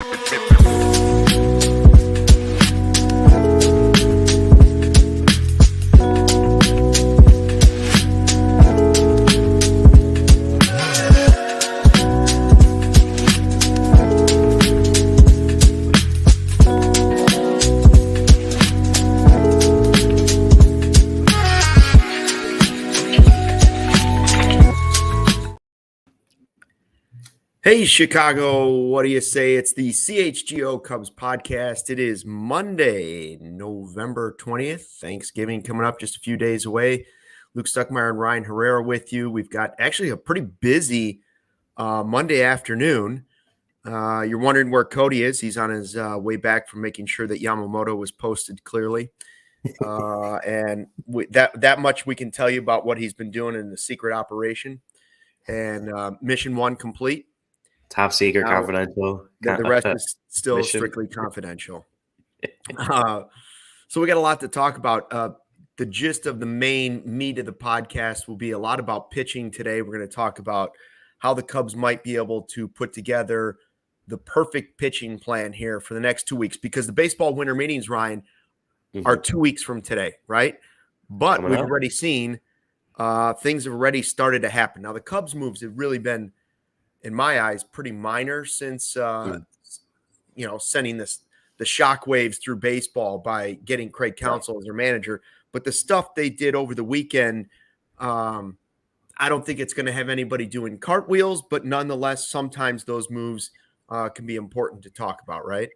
Hey, Chicago, what do you say? It's the CHGO Cubs Podcast. It is Monday, November 20th. Thanksgiving coming up just a few days away. Luke Stuckmeyer and Ryan Herrera with you. We've got actually a pretty busy Monday afternoon. You're wondering where Cody is. He's on his way back from making sure that Yamamoto was posted clearly. And that much we can tell you about what he's been doing in the secret operation. And mission one complete. Top secret, confidential. The rest is still strictly confidential. So we got a lot to talk about. The gist of the main meat of the podcast will be a lot about pitching today. We're going to talk about how the Cubs might be able to put together the perfect pitching plan here for the next 2 weeks, because the baseball winter meetings, Ryan, are 2 weeks from today, right? But we've already seen things have already started to happen. Now, the Cubs moves have really been, in my eyes, pretty minor since, sending the shockwaves through baseball by getting Craig Counsell as their manager. But the stuff they did over the weekend, I don't think it's going to have anybody doing cartwheels, but nonetheless, sometimes those moves can be important to talk about, right?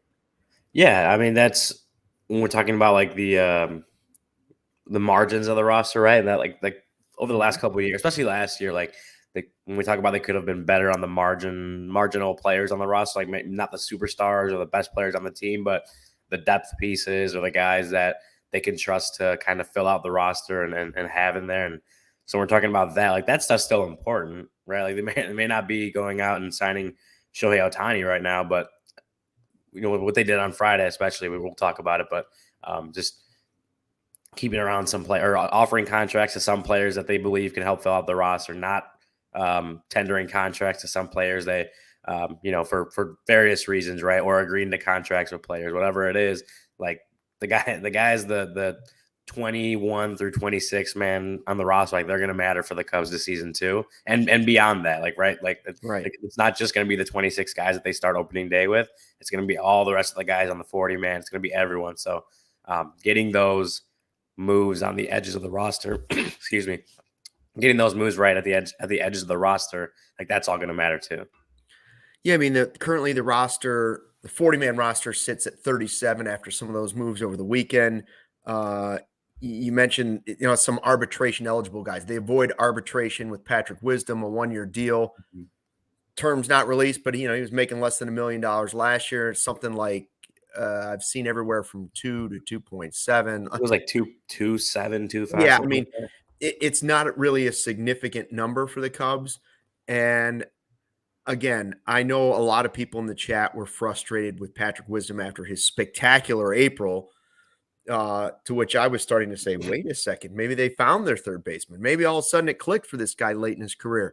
Yeah, I mean, that's when we're talking about like the margins of the roster, right? And that like over the last couple of years, especially last year, when we talk about they could have been better on the marginal players on the roster, like maybe not the superstars or the best players on the team, but the depth pieces or the guys that they can trust to kind of fill out the roster and have in there. And so we're talking about that. Like that stuff's still important, right? Like they may not be going out and signing Shohei Otani right now, but what they did on Friday, especially, we'll talk about it, but just keeping around some player or offering contracts to some players that they believe can help fill out the roster, not tendering contracts to some players they, for various reasons, right? Or agreeing to contracts with players, whatever it is. Like the guys, the 21 through 26 man on the roster, like they're going to matter for the Cubs this season too. And beyond that, it's not just going to be the 26 guys that they start opening day with. It's going to be all the rest of the guys on the 40 man. It's going to be everyone. So getting those moves on the edges of the roster, excuse me, getting those moves right at the edges of the roster, like that's all going to matter too. Yeah, I mean, currently the 40-man roster sits at 37 after some of those moves over the weekend. You mentioned, some arbitration eligible guys. They avoid arbitration with Patrick Wisdom, a 1-year deal. Terms not released, but he was making less than $1 million last year. Something like I've seen everywhere from 2 to 2.7. It was like 2.7, 2.5. Yeah, I mean, it's not really a significant number for the Cubs. And again, I know a lot of people in the chat were frustrated with Patrick Wisdom after his spectacular April, to which I was starting to say, wait a second, maybe they found their third baseman. Maybe all of a sudden it clicked for this guy late in his career.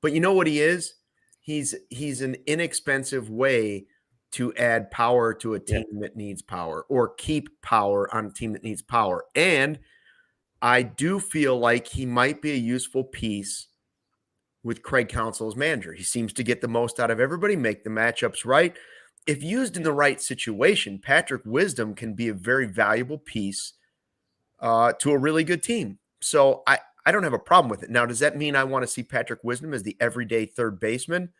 But you know what he is? He's an inexpensive way to add power to a team that needs power, or keep power on a team that needs power. And I do feel like he might be a useful piece with Craig Counsell as manager. He seems to get the most out of everybody, make the matchups right. If used in the right situation, Patrick Wisdom can be a very valuable piece to a really good team. So I don't have a problem with it. Now, does that mean I want to see Patrick Wisdom as the everyday third baseman?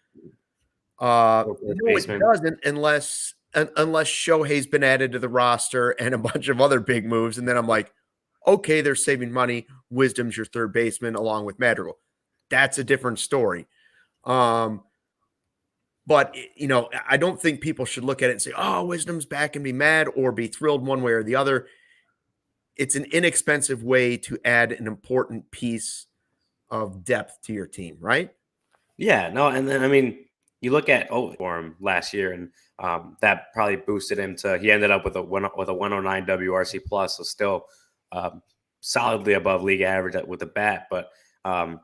No, it doesn't, unless Shohei's been added to the roster and a bunch of other big moves. And then I'm like, okay, they're saving money. Wisdom's your third baseman along with Madrigal. That's a different story. But, I don't think people should look at it and say, oh, Wisdom's back, and be mad or be thrilled one way or the other. It's an inexpensive way to add an important piece of depth to your team, right? Yeah, no, and then, I mean, you look at for him last year, and that probably boosted him to, he ended up with a 109 WRC plus, so still solidly above league average with the bat. But I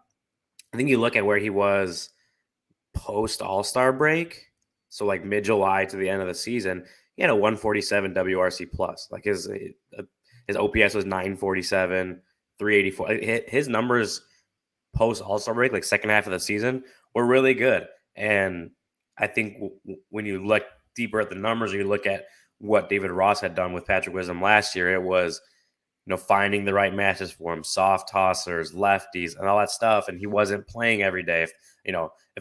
think you look at where he was post All-Star break, So like mid-July to the end of the season, he had a 147 WRC plus. Like his OPS was 947, 384. His numbers post All-Star break, like second half of the season, were really good. And I think when you look deeper at the numbers, or you look at what David Ross had done with Patrick Wisdom last year, it was finding the right matches for him, soft tossers, lefties, and all that stuff. And he wasn't playing every day.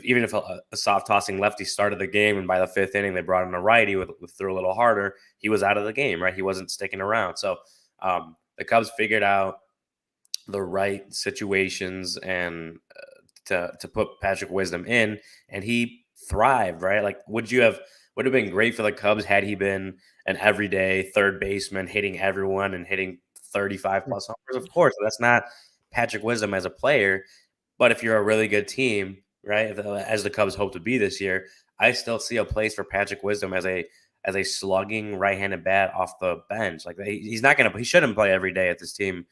Even if a soft tossing lefty started the game and by the fifth inning they brought in a righty with threw a little harder, he was out of the game, right? He wasn't sticking around. So the Cubs figured out the right situations and to put Patrick Wisdom in, and he thrived, right? Like, would have been great for the Cubs had he been an everyday third baseman hitting everyone and hitting 35 plus homers. Of course, that's not Patrick Wisdom as a player. But if you're a really good team, right, as the Cubs hope to be this year, I still see a place for Patrick Wisdom as a slugging right-handed bat off the bench. Like he shouldn't play every day if this team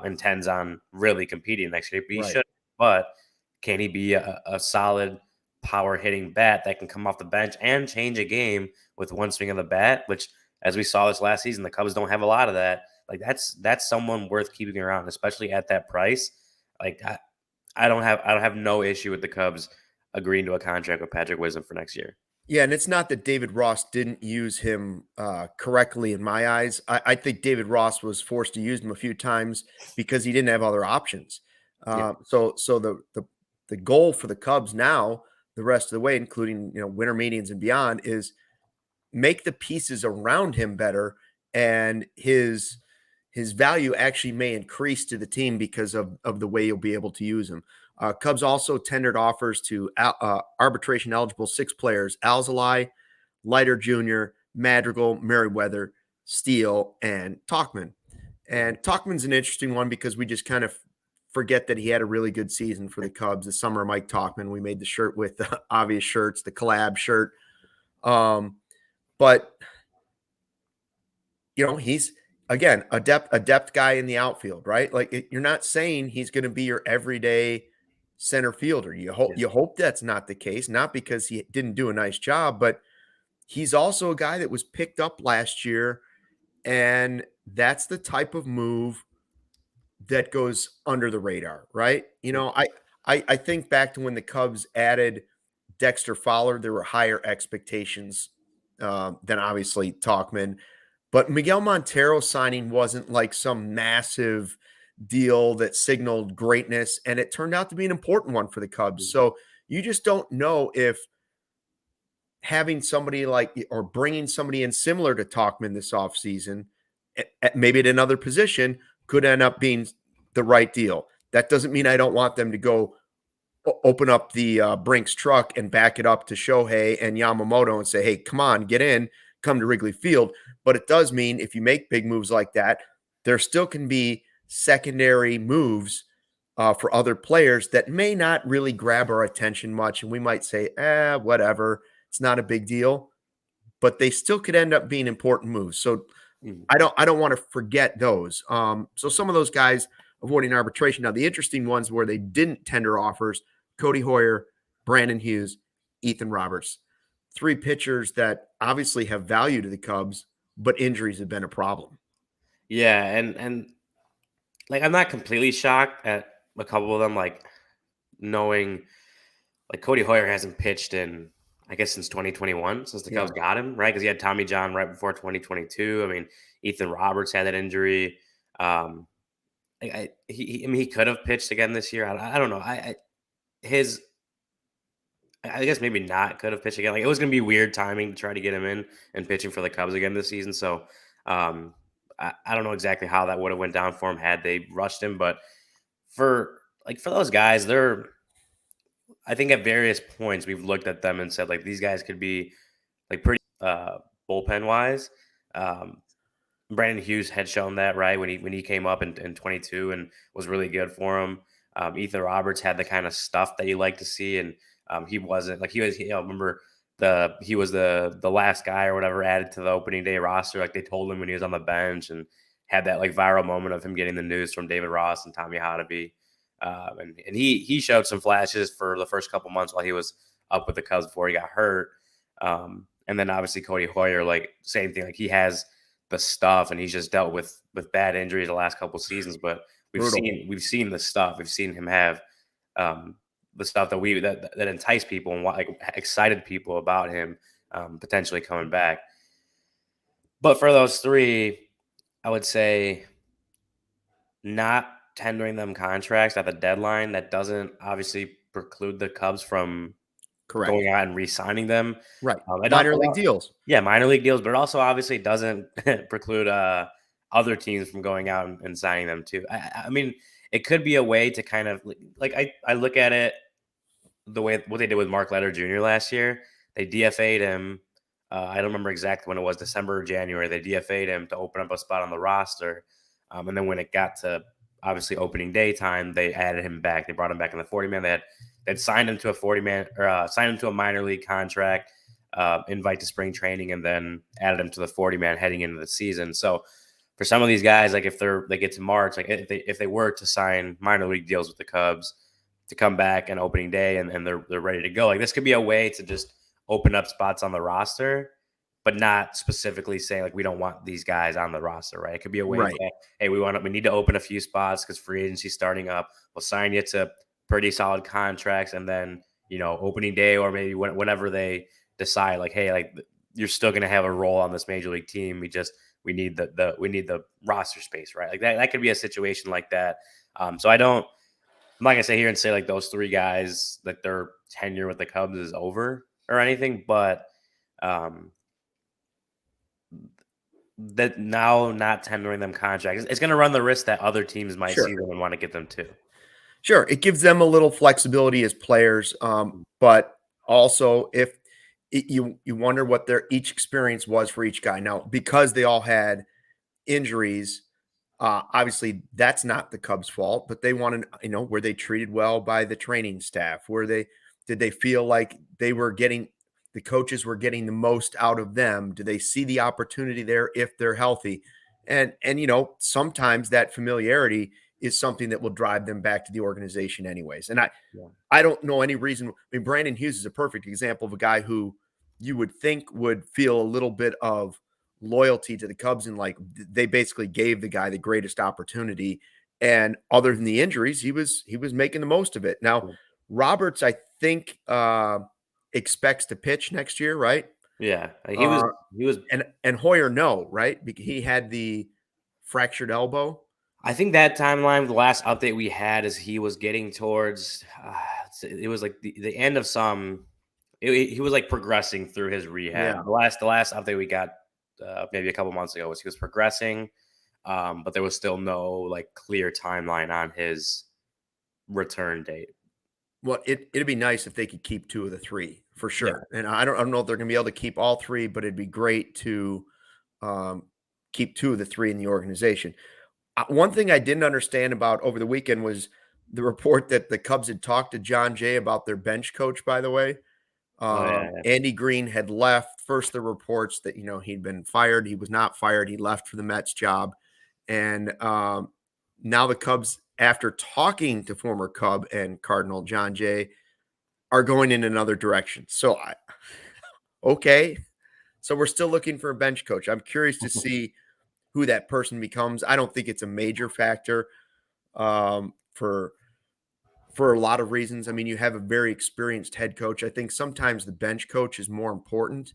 intends on really competing next year. He should, but can he be a solid power hitting bat that can come off the bench and change a game with one swing of the bat? Which, as we saw this last season, the Cubs don't have a lot of that. Like that's someone worth keeping around, especially at that price. Like I don't have no issue with the Cubs agreeing to a contract with Patrick Wisdom for next year. Yeah, and it's not that David Ross didn't use him correctly in my eyes. I think David Ross was forced to use him a few times because he didn't have other options. So the goal for the Cubs now, the rest of the way, including winter meetings and beyond, is make the pieces around him better, and his value actually may increase to the team because of the way you'll be able to use him. Cubs also tendered offers to arbitration eligible 6 players: ALLCITY, Leiter Jr., Madrigal, Merriweather, Steele, and Tauchman. And Tauchman's an interesting one because we just kind of forget that he had a really good season for the Cubs. The summer of Mike Tauchman, we made the shirt with the obvious shirts, the collab shirt. But he's, again, a depth guy in the outfield, right? Like you're not saying he's going to be your everyday center fielder. You hope that's not the case, not because he didn't do a nice job, but he's also a guy that was picked up last year, and that's the type of move that goes under the radar, right? I think back to when the Cubs added Dexter Fowler, there were higher expectations than obviously Tauchman. But Miguel Montero signing wasn't like some massive deal that signaled greatness, and it turned out to be an important one for the Cubs. So you just don't know if having somebody or bringing somebody in similar to Tauchman this offseason, maybe at another position, could end up being the right deal. That doesn't mean I don't want them to go open up the Brinks truck and back it up to Shohei and Yamamoto and say, hey, come on, get in, come to Wrigley Field. But it does mean if you make big moves like that, there still can be secondary moves for other players that may not really grab our attention much. And we might say, whatever, it's not a big deal, but they still could end up being important moves. So I don't want to forget those. So some of those guys avoiding arbitration. Now, the interesting ones where they didn't tender offers: Cody Hoyer, Brandon Hughes, Ethan Roberts. 3 pitchers that obviously have value to the Cubs, but injuries have been a problem. Yeah, and like I'm not completely shocked at a couple of them, like knowing like Cody Hoyer hasn't pitched in, I guess, since 2021, since the Cubs got him, right? Because he had Tommy John right before 2022. I mean, Ethan Roberts had that injury. He could have pitched again this year. I don't know. I guess maybe not could have pitched again. Like it was going to be weird timing to try to get him in and pitching for the Cubs again this season. So I don't know exactly how that would have went down for him had they rushed him. But for those guys, I think at various points we've looked at them and said like these guys could be like pretty bullpen wise. Brandon Hughes had shown that, right, when he came up in 22 and was really good for him. Ethan Roberts had the kind of stuff that you like to see, and he wasn't like he was. Remember he was the last guy or whatever added to the opening day roster. Like they told him when he was on the bench, and had that like viral moment of him getting the news from David Ross and Tommy Hotaby. And he showed some flashes for the first couple months while he was up with the Cubs before he got hurt. And then obviously Cody Hoyer, like same thing, like he has the stuff and he's just dealt with bad injuries the last couple seasons, but we've seen the stuff. We've seen him have the stuff that entice people and like excited people about him potentially coming back. But for those three, I would say not tendering them contracts at the deadline. That doesn't obviously preclude the Cubs from going out and re-signing them. Right. Minor league deals. Yeah, minor league deals, but it also obviously doesn't preclude other teams from going out and signing them too. I mean, it could be a way to kind of like I look at it the way what they did with Mark Leiter Jr. last year. They DFA'd him. I don't remember exactly when it was, December or January. They DFA'd him to open up a spot on the roster. And then when it got to obviously opening day time, they added him back. They brought him back in the 40-man. They'd signed him to a 40-man or signed him to a minor league contract, invite to spring training, and then added him to the 40-man heading into the season. So for some of these guys, like if they get to March, like if they were to sign minor league deals with the Cubs to come back on opening day and they're ready to go, like this could be a way to just open up spots on the roster, but not specifically saying like we don't want these guys on the roster, right? It could be a way to say, hey, we need to open a few spots because free agency starting up. We'll sign you to pretty solid contracts, and then opening day or maybe whenever they decide, like, hey, like you're still going to have a role on this major league team. We need the roster space, right? Like that could be a situation like that. So I'm not gonna sit here and say like those three guys, like their tenure with the Cubs is over or anything, but that now not tendering them contracts, it's going to run the risk that other teams might see them and want to get them too. Sure, it gives them a little flexibility as players, but also if you wonder what their each experience was for each guy. Now, because they all had injuries, obviously that's not the Cubs' fault, but they wanted, were they treated well by the training staff? Did they feel like the coaches were getting the most out of them? Do they see the opportunity there if they're healthy? And sometimes that familiarity is something that will drive them back to the organization anyways. And I don't know any reason. I mean, Brandon Hughes is a perfect example of a guy who you would think would feel a little bit of loyalty to the Cubs, and like they basically gave the guy the greatest opportunity. And other than the injuries, he was making the most of it. Now, Roberts, I think, expects to pitch next year, right? Yeah, he was, and Hoyer, no, right? He had the fractured elbow. I think that timeline, the last update we had, is he was getting towards. It was like the end of some. He was like progressing through his rehab. Yeah. The last update we got maybe a couple months ago was he was progressing, but there was still no like clear timeline on his return date. Well, it'd be nice if they could keep two of the three for sure. Yeah. And I don't know if they're going to be able to keep all three, but it'd be great to keep two of the three in the organization. One thing I didn't understand about over the weekend was the report that the Cubs had talked to John Jay about their bench coach, by the way. Andy Green had left. First, the reports that, he'd been fired. He was not fired. He left for the Mets job. And now the Cubs, after talking to former Cub and Cardinal John Jay, are going in another direction. So, okay. So we're still looking for a bench coach. I'm curious to see who that person becomes. I don't think it's a major factor for a lot of reasons. I mean, you have a very experienced head coach. I think sometimes the bench coach is more important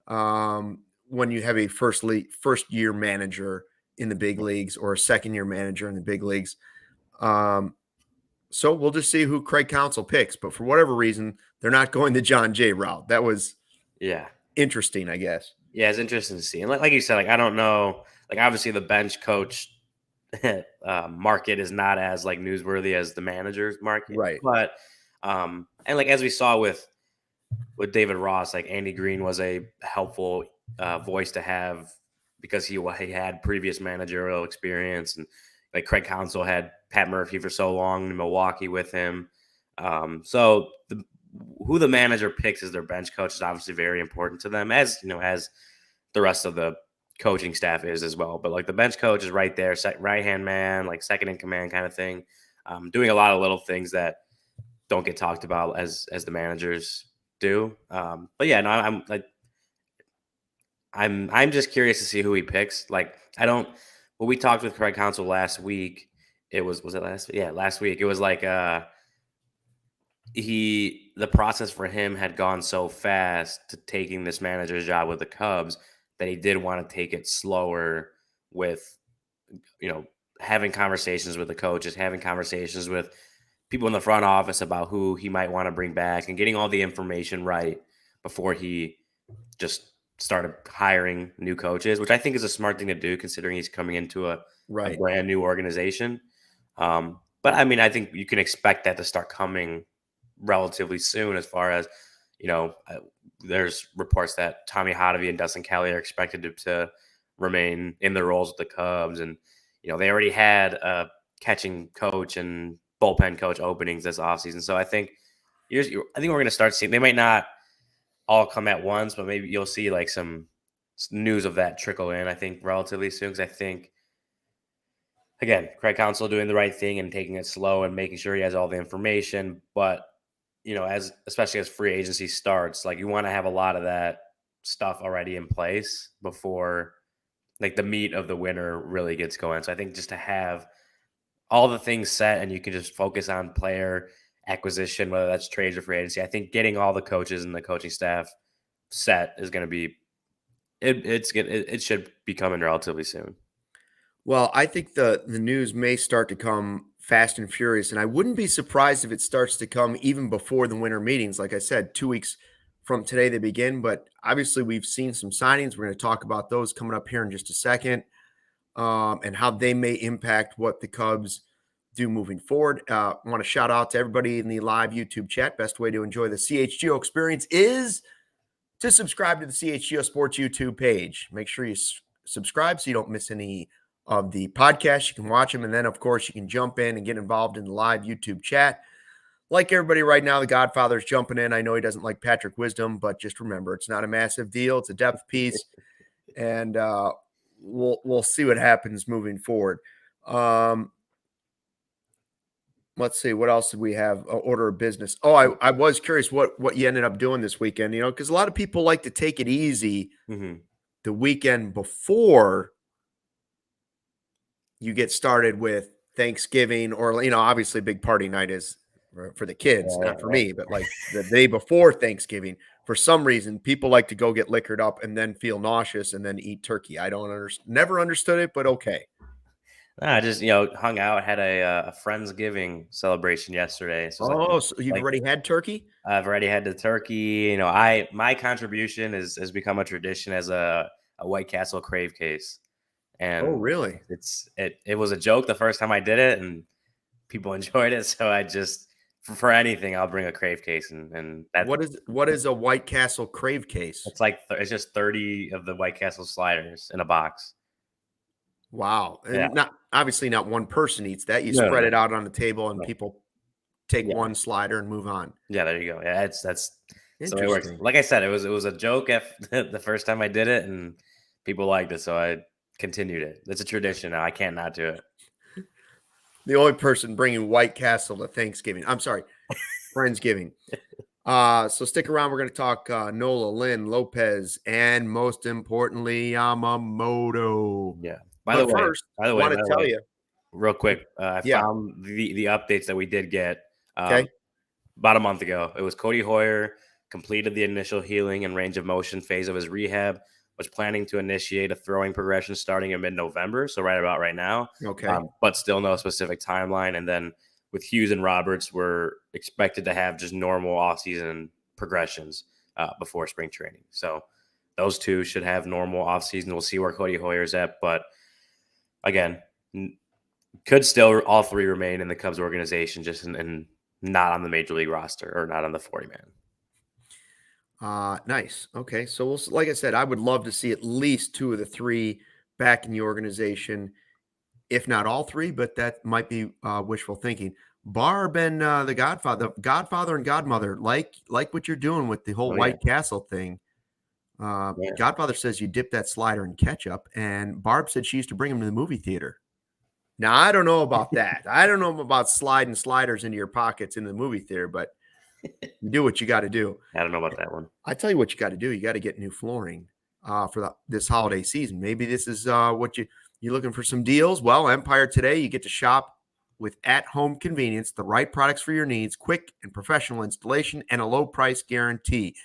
when you have a first year manager in the big leagues or a second year manager in the big leagues. So we'll just see who Craig Counsell picks. But for whatever reason, they're not going the John Jay route. That was interesting, I guess. Yeah, it's interesting to see. And like you said, like I don't know. Like obviously the bench coach market is not as like newsworthy as the manager's market, right? But and like as we saw with David Ross, like Andy Green was a helpful voice to have because he had previous managerial experience, and like Craig Counsell had Pat Murphy for so long in Milwaukee with him. So who the manager picks as their bench coach is obviously very important to them, as as the rest of the coaching staff is as well. But like the bench coach is right there, right hand man, like second in command kind of thing, doing a lot of little things that don't get talked about as the managers do. But yeah, no, I'm just curious to see who he picks. Like, well, we talked with Craig Counsell last week. Was it last? Yeah, last week. It was like the process for him had gone so fast to taking this manager's job with the Cubs that he did want to take it slower with, having conversations with the coaches, having conversations with people in the front office about who he might want to bring back and getting all the information right before he just started hiring new coaches, which I think is a smart thing to do considering he's coming into a brand new organization. But I mean, I think you can expect that to start coming relatively soon as far as, there's reports that Tommy Hotovy and Dustin Kelly are expected to remain in their roles with the Cubs. And, they already had a catching coach and bullpen coach openings this offseason. So I think we're going to start seeing, they might not all come at once, but maybe you'll see like some news of that trickle in, I think, relatively soon. Because I think, again, Craig Counsell doing the right thing and taking it slow and making sure he has all the information. But, especially as free agency starts, like you want to have a lot of that stuff already in place before like the meat of the winter really gets going. So I think just to have all the things set and you can just focus on player acquisition, whether that's trades or free agency, I think getting all the coaches and the coaching staff set is going to be, it should be coming relatively soon. Well, I think the news may start to come fast and furious, and I wouldn't be surprised if it starts to come even before the winter meetings. Like I said, 2 weeks from today they begin, but obviously we've seen some signings. We're going to talk about those coming up here in just a second, and how they may impact what the Cubs do moving forward. I want to shout out to everybody in the live YouTube chat. Best way to enjoy the CHGO experience is to subscribe to the CHGO Sports YouTube page. Make sure you subscribe so you don't miss any of the podcast. You can watch them, and then, of course, you can jump in and get involved in the live YouTube chat. Like everybody right now, the Godfather's jumping in. I know he doesn't like Patrick Wisdom, but just remember, it's not a massive deal. It's a depth piece, and we'll see what happens moving forward. Let's see, what else did we have? Order of business. Oh, I was curious what you ended up doing this weekend, because a lot of people like to take it easy the weekend before you get started with Thanksgiving, or, obviously big party night is for the kids, not for me, but like the day before Thanksgiving, for some reason, people like to go get liquored up and then feel nauseous and then eat turkey. I don't never understood it, but okay. I just, hung out, had a Friendsgiving celebration yesterday. So you've already had turkey? I've already had the turkey. My contribution has become a tradition as a White Castle crave case. And really? It was a joke the first time I did it, and people enjoyed it. So I just, for anything, I'll bring a crave case. And that's, what is a White Castle crave case? It's like it's just 30 of the White Castle sliders in a box. Wow. And obviously not one person eats that. You spread it out on the table and people take one slider and move on. Yeah, there you go. Yeah, that's so it works. Like I said, it was a joke the first time I did it, and people liked it, so I continued it. It's a tradition now. I can't not do it. The only person bringing White Castle to Thanksgiving. I'm sorry, Friendsgiving. So stick around. We're going to talk Nola, Lynn, Lopez, and most importantly, Yamamoto. Yeah. By the way, I want to tell you real quick. I found the updates that we did get about a month ago. It was Cody Hoyer completed the initial healing and range of motion phase of his rehab, was planning to initiate a throwing progression starting in mid-November, so right about right now. Okay. But still no specific timeline. And then with Hughes and Roberts, we're expected to have just normal off-season progressions before spring training. So those two should have normal off-season. We'll see where Cody Hoyer's at. But again, could still all three remain in the Cubs organization, just in not on the major league roster or not on the 40-man. Nice. Okay. So like I said, I would love to see at least two of the three back in the organization, if not all three, but that might be wishful thinking. Barb and the Godfather and Godmother, like what you're doing with the whole White Castle thing. Godfather says you dip that slider in ketchup, and Barb said she used to bring him to the movie theater. Now, I don't know about that. I don't know about sliding sliders into your pockets in the movie theater, but You do what you got to do. I don't know about that one. I tell you what you got to do. You got to get new flooring for this holiday season. Maybe this is what you're looking for some deals. Well, Empire today, you get to shop with at-home convenience, the right products for your needs, quick and professional installation, and a low price guarantee.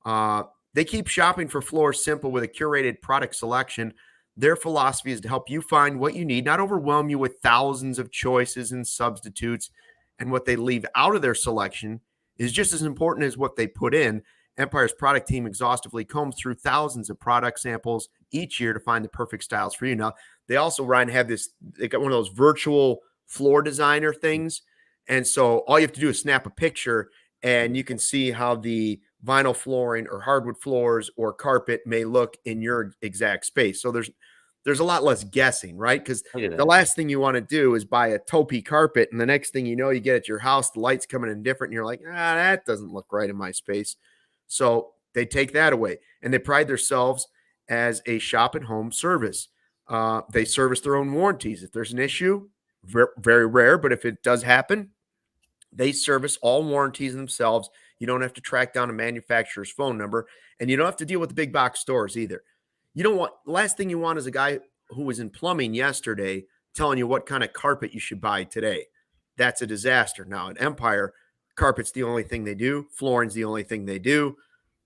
They keep shopping for floors simple with a curated product selection. Their philosophy is to help you find what you need, not overwhelm you with thousands of choices and substitutes. And what they leave out of their selection is just as important as what they put in. Empire's product team exhaustively combs through thousands of product samples each year to find the perfect styles for you. Now, they also, Ryan, have they got one of those virtual floor designer things. And so all you have to do is snap a picture and you can see how the vinyl flooring or hardwood floors or carpet may look in your exact space. So there's a lot less guessing, right? Because the last thing you want to do is buy a taupey carpet, and the next thing you know, you get at your house, the light's coming in different, and you're like, that doesn't look right in my space. So they take that away, and they pride themselves as a shop-at-home service. They service their own warranties. If there's an issue, very rare, but if it does happen, they service all warranties themselves. You don't have to track down a manufacturer's phone number, and you don't have to deal with the big box stores either. You don't want, last thing you want is a guy who was in plumbing yesterday telling you what kind of carpet you should buy today. That's a disaster. Now at Empire, carpet's the only thing they do. Flooring's the only thing they do.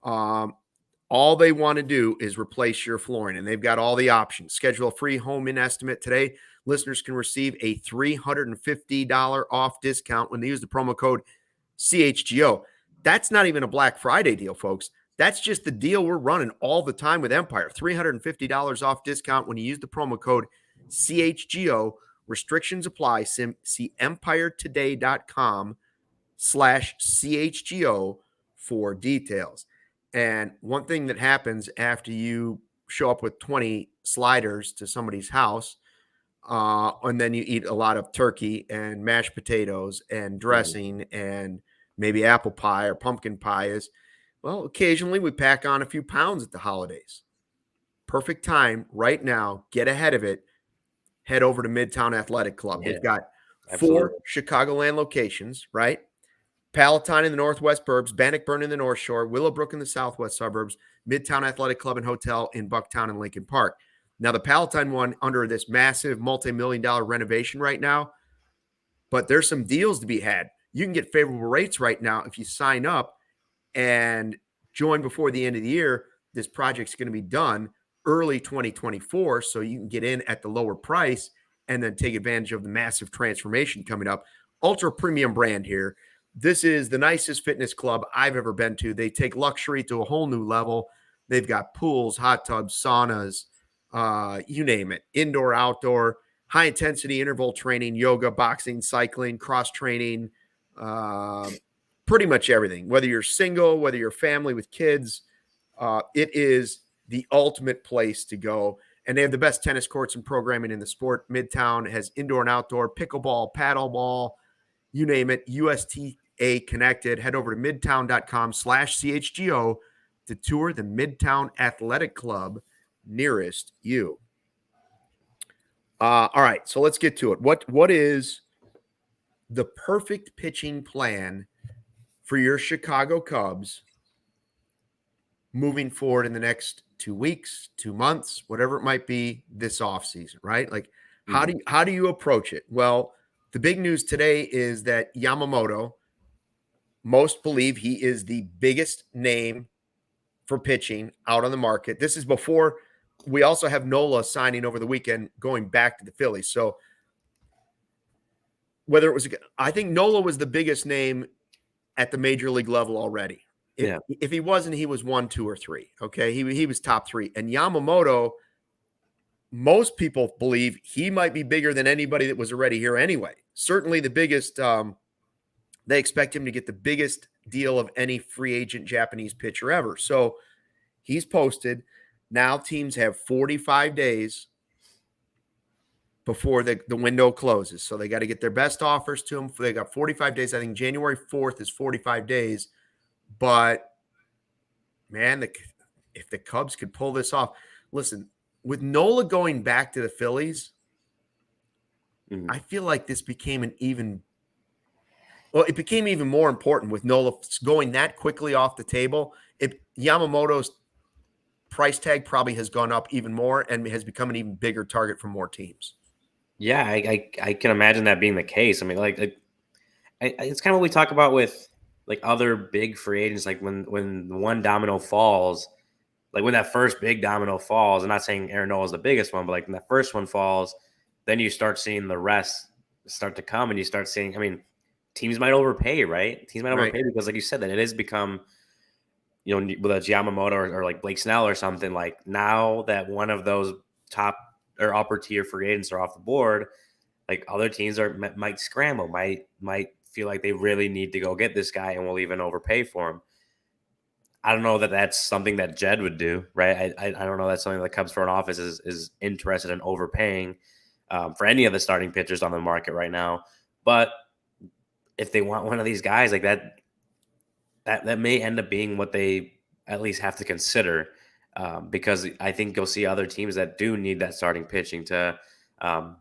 All they want to do is replace your flooring, and they've got all the options. Schedule a free home-in estimate today. Listeners can receive a $350 off discount when they use the promo code CHGO. That's not even a Black Friday deal, folks. That's just the deal we're running all the time with Empire. $350 off discount when you use the promo code CHGO. Restrictions apply. See empiretoday.com/CHGO for details. And one thing that happens after you show up with 20 sliders to somebody's house, and then you eat a lot of turkey and mashed potatoes and dressing and maybe apple pie or pumpkin pie is, well, occasionally we pack on a few pounds at the holidays. Perfect time right now. Get ahead of it. Head over to Midtown Athletic Club. They've got 4 Chicagoland locations, right? Palatine in the Northwest Burbs, Bannockburn in the North Shore, Willowbrook in the Southwest Suburbs, Midtown Athletic Club and Hotel in Bucktown and Lincoln Park. Now, the Palatine one under this massive multi-million-dollar renovation right now, but there's some deals to be had. You can get favorable rates right now if you sign up and join before the end of the year. This project's going to be done early 2024, so you can get in at the lower price and then take advantage of the massive transformation coming up. Ultra premium brand here. This is the nicest fitness club I've ever been to. They take luxury to a whole new level. They've got pools, hot tubs, saunas, you name it, indoor, outdoor, high-intensity interval training, yoga, boxing, cycling, cross-training, pretty much everything. Whether you're single, whether you're family with kids, it is the ultimate place to go. And they have the best tennis courts and programming in the sport. Midtown has indoor and outdoor, pickleball, paddleball, you name it, USTA connected. Head over to midtown.com/CHGO to tour the Midtown Athletic Club nearest you. All right, so let's get to it. What is the perfect pitching plan for your Chicago Cubs moving forward in the next 2 weeks, 2 months, whatever it might be this offseason, right? Like, how do you approach it? Well, the big news today is that Yamamoto, most believe he is the biggest name for pitching out on the market. This is before we also have Nola signing over the weekend, going back to the Phillies. So whether it was, I think Nola was the biggest name at the major league level already. If he wasn't, he was 1, 2, or 3. Okay. He was top 3. And Yamamoto, most people believe he might be bigger than anybody that was already here anyway. Certainly the biggest, they expect him to get the biggest deal of any free agent Japanese pitcher ever. So he's posted. Now teams have 45 days before the window closes. So they got to get their best offers to him. They got 45 days. I think January 4th is 45 days. But, man, if the Cubs could pull this off. Listen, with Nola going back to the Phillies, I feel like this became an even Well, it became even more important with Nola going that quickly off the table. Yamamoto's price tag probably has gone up even more and has become an even bigger target for more teams. Yeah, I can imagine that being the case. I mean, it's kind of what we talk about with like other big free agents. Like when one domino falls, like when that first big domino falls. I'm not saying Aaron Nola is the biggest one, but like when that first one falls, then you start seeing the rest start to come, and you start seeing. I mean, teams might overpay, right? Teams might overpay because, like you said, that it has become, whether it's Yamamoto or like Blake Snell or something. Like now that one of those top or upper tier free agents are off the board, like other teams might scramble, might feel like they really need to go get this guy and will even overpay for him. I don't know that that's something that Jed would do, right? I don't know that's something the Cubs front office is interested in overpaying for any of the starting pitchers on the market right now. But if they want one of these guys like that may end up being what they at least have to consider, because I think you'll see other teams that do need that starting pitching to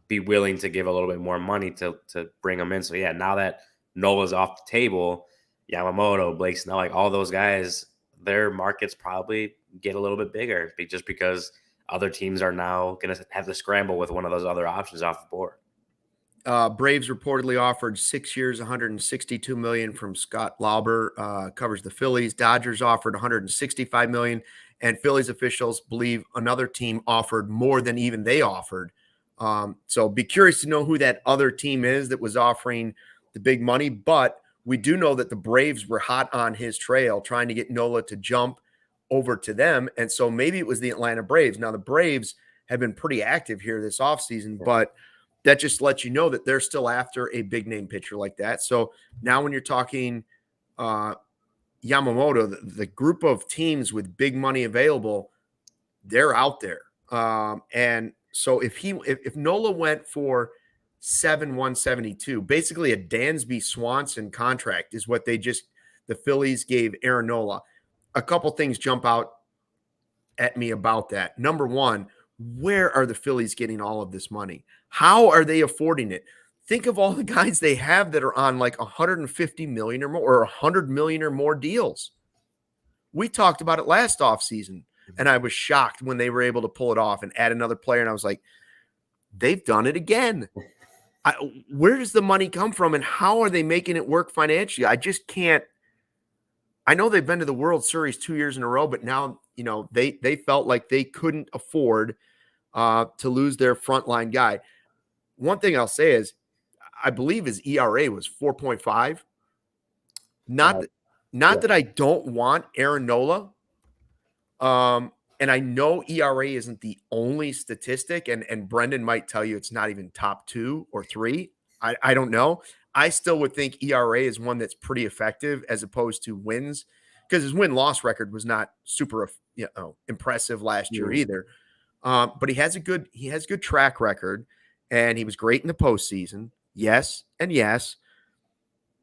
be willing to give a little bit more money to bring them in. So yeah, now that Nola's off the table, Yamamoto, Blake Snell, like all those guys, their markets probably get a little bit bigger just because other teams are now going to have to scramble with one of those other options off the board. Braves reportedly offered 6 years, $162 million from Scott Lauber, covers the Phillies. Dodgers offered $165 million, and Phillies officials believe another team offered more than even they offered. So be curious to know who that other team is that was offering the big money. But we do know that the Braves were hot on his trail, trying to get Nola to jump over to them. And so maybe it was the Atlanta Braves. Now, the Braves have been pretty active here this offseason, but that just lets you know that they're still after a big name pitcher like that. So now when you're talking Yamamoto, the group of teams with big money available, they're out there. And so if Nola went for 172, basically a Dansby Swanson contract is what the Phillies gave Aaron Nola. A couple things jump out at me about that. Number one, where are the Phillies getting all of this money? How are they affording it? Think of all the guys they have that are on like 150 million or more, or 100 million or more deals. We talked about it last offseason, and I was shocked when they were able to pull it off and add another player. And I was like, they've done it again. Where does the money come from, and how are they making it work financially? I just can't. I know they've been to the World Series 2 years in a row, but now, they felt like they couldn't afford to lose their frontline guy. One thing I'll say is, I believe his ERA was 4.5. Not that I don't want Aaron Nola. And I know ERA isn't the only statistic, and Brendan might tell you it's not even top 2 or 3. I don't know. I still would think ERA is one that's pretty effective as opposed to wins, because his win-loss record was not super impressive last year either. But he has a good track record, and he was great in the postseason. Yes and yes.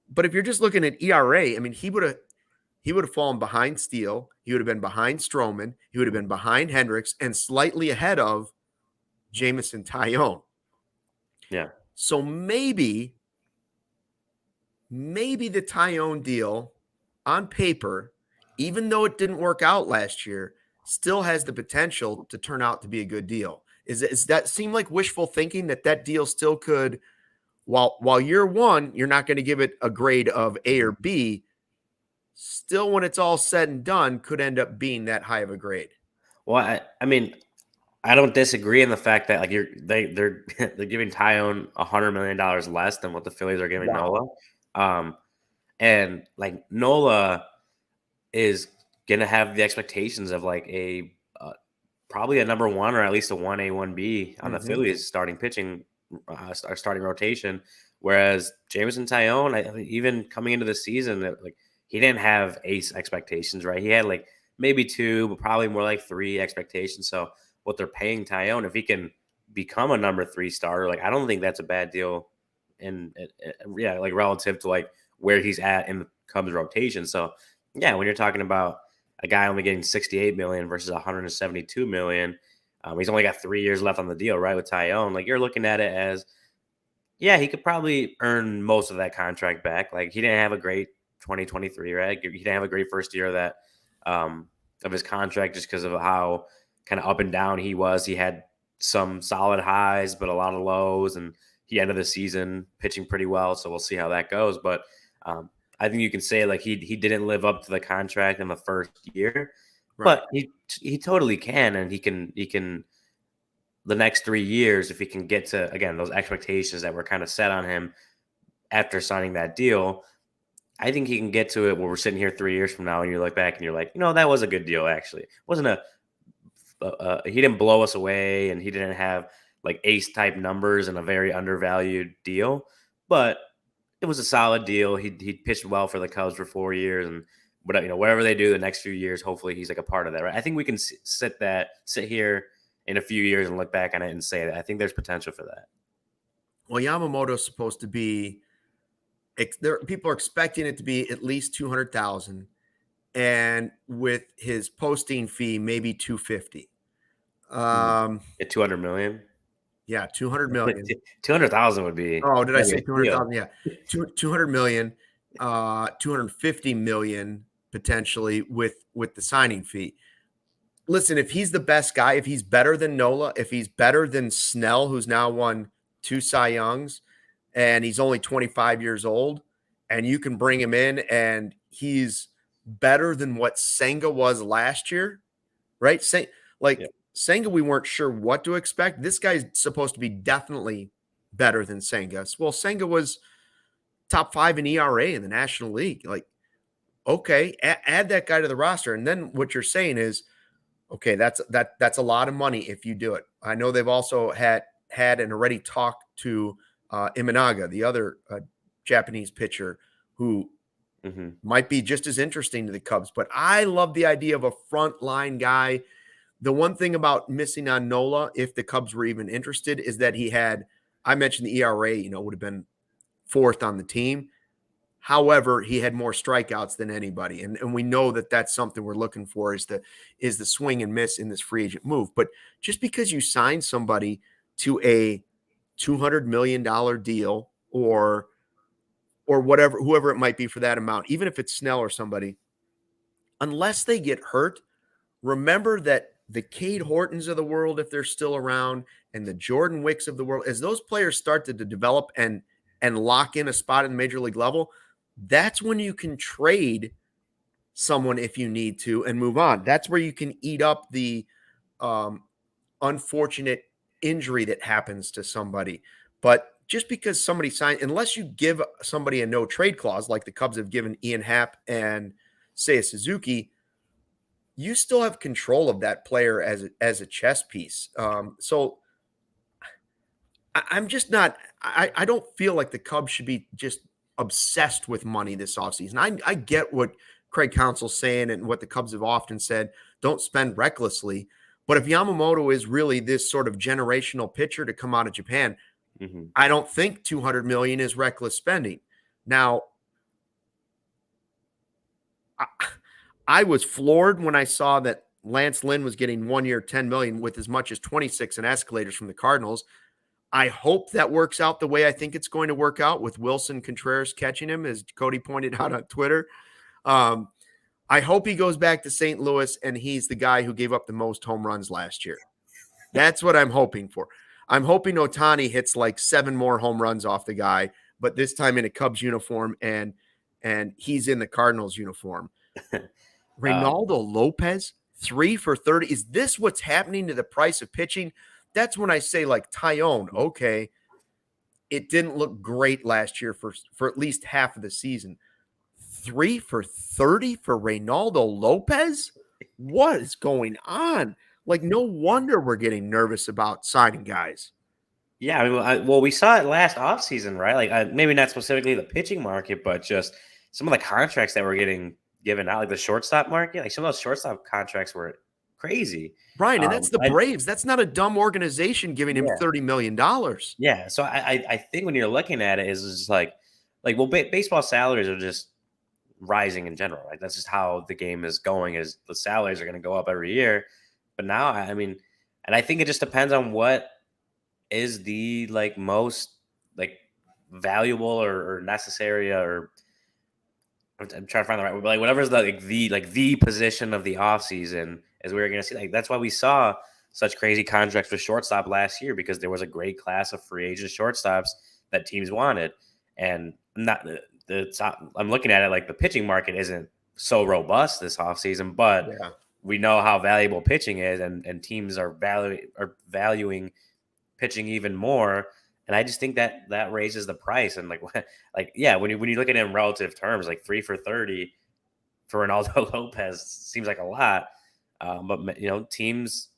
But if you're just looking at ERA, I mean, he would have fallen behind Steele. He would have been behind Stroman. He would have been behind Hendricks and slightly ahead of Jameson Taillon. Yeah. So maybe the Taillon deal on paper, even though it didn't work out last year, still has the potential to turn out to be a good deal. Is that seem like wishful thinking that deal still could, while year one, you're not going to give it a grade of A or B, still when it's all said and done, could end up being that high of a grade? Well, I mean, I don't disagree in the fact that like they're giving Taillon $100 million less than what the Phillies are giving Nola. And like Nola is gonna have the expectations of like a probably a number 1 or at least a 1A, 1B on the Phillies starting pitching, starting rotation. Whereas Jameson Taillon, even coming into the season, like he didn't have ace expectations, right? He had like maybe 2, but probably more like 3 expectations. So what they're paying Taillon, if he can become a number 3 starter, like I don't think that's a bad deal. And yeah, like relative to like where he's at in the Cubs rotation. So yeah, when you're talking about a guy only getting $68 million versus $172 million, he's only got 3 years left on the deal, right? With Taillon, like you're looking at it as, Yeah, he could probably earn most of that contract back. Like, he didn't have a great 2023, right? He didn't have a great first year of that of his contract just because of how kind of up and down he was. He had some solid highs, but a lot of lows, and he ended the season pitching pretty well. So we'll see how that goes. But I think you can say like he didn't live up to the contract in the first year, Right. but he totally can, and he can the next 3 years, if he can get to, again, those expectations that were kind of set on him after signing that deal, I think he can get to it where we're sitting here 3 years from now and you look back and you're like, that was a good deal. Actually, it wasn't he didn't blow us away, and he didn't have like ace type numbers and a very undervalued deal, but it was a solid deal. He pitched well for the Cubs for 4 years, and whatever they do the next few years, hopefully he's like a part of that, right? I think we can sit here in a few years and look back on it and say that I think there's potential for that. Well, Yamamoto's supposed to be, people are expecting it to be at least 200,000, and with his posting fee, maybe 250. At 200 million. Yeah, 200 million. 200,000 would be. Oh, did I say 200,000? Yeah, 200 million, 250 million potentially with the signing fee. Listen, if he's the best guy, if he's better than Nola, if he's better than Snell, who's now won 2 Cy Youngs, and he's only 25 years old, and you can bring him in and he's better than what Senga was last year, right? Senga, we weren't sure what to expect. This guy's supposed to be definitely better than Senga. Well, Senga was top 5 in ERA in the National League. Like, okay, add that guy to the roster. And then what you're saying is, okay, that's a lot of money if you do it. I know they've also had and already talked to Imanaga, the other Japanese pitcher, who might be just as interesting to the Cubs. But I love the idea of a frontline guy. The one thing about missing on Nola, if the Cubs were even interested, is that I mentioned the ERA, would have been 4th on the team. However, he had more strikeouts than anybody. And we know that that's something we're looking for is the swing and miss in this free agent move. But just because you sign somebody to a $200 million deal or whatever, whoever it might be for that amount, even if it's Snell or somebody, unless they get hurt, remember that the Cade Hortons of the world, if they're still around, and the Jordan Wicks of the world, as those players start to develop and lock in a spot in the major league level, that's when you can trade someone if you need to and move on. That's where you can eat up the unfortunate injury that happens to somebody. But just because somebody signed, unless you give somebody a no trade clause like the Cubs have given Ian Happ and Seiya Suzuki, you still have control of that player as a chess piece. So I'm just not – I don't feel like the Cubs should be just obsessed with money this offseason. I get what Craig Counsell's saying and what the Cubs have often said, don't spend recklessly. But if Yamamoto is really this sort of generational pitcher to come out of Japan, I don't think $200 million is reckless spending. Now, I was floored when I saw that Lance Lynn was getting 1 year, $10 million with as much as 26 in escalators from the Cardinals. I hope that works out the way I think it's going to work out with Wilson Contreras catching him, as Cody pointed out on Twitter. I hope he goes back to St. Louis and he's the guy who gave up the most home runs last year. That's what I'm hoping for. I'm hoping Otani hits like 7 more home runs off the guy, but this time in a Cubs uniform and he's in the Cardinals uniform. Reynaldo Lopez, 3 for 30. Is this what's happening to the price of pitching? That's when I say like Taillon, okay, it didn't look great last year for at least half of the season. 3 for 30 for Reynaldo Lopez? What is going on? Like, no wonder we're getting nervous about signing guys. Yeah, I mean, we saw it last offseason, right? Like, maybe not specifically the pitching market, but just some of the contracts that were getting given out, like the shortstop market. Like, some of those shortstop contracts were crazy. Brian, and that's the Braves. That's not a dumb organization giving him $30 million. Yeah, so I think when you're looking at it, is just like baseball salaries are just rising in general. Like, that's just how the game is going, is the salaries are going to go up every year. But now, I mean, and I think it just depends on what is the most valuable or necessary, or I'm trying to find the right word, but like whatever's the position of the offseason is we're going to see. Like that's why we saw such crazy contracts for shortstop last year, because there was a great class of free agent shortstops that teams wanted, and not the top. I'm looking at it like the pitching market isn't so robust this offseason, but Yeah. we know how valuable pitching is, and teams are valuing pitching even more. And I just think that raises the price. And yeah, when you look at it in relative terms, like 3 for 30 for Ronaldo Lopez seems like a lot. But teams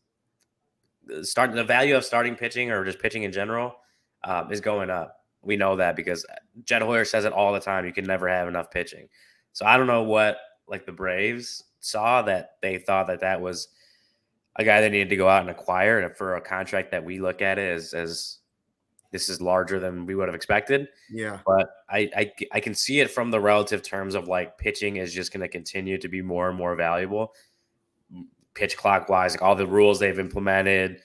the value of starting pitching or just pitching in general is going up. We know that because Jed Hoyer says it all the time. You can never have enough pitching. So I don't know what the Braves saw that they thought that was a guy they needed to go out and acquire, and for a contract that we look at it as this is larger than we would have expected. Yeah. But I can see it from the relative terms of pitching is just going to continue to be more and more valuable. Pitch clock wise, all the rules they've implemented,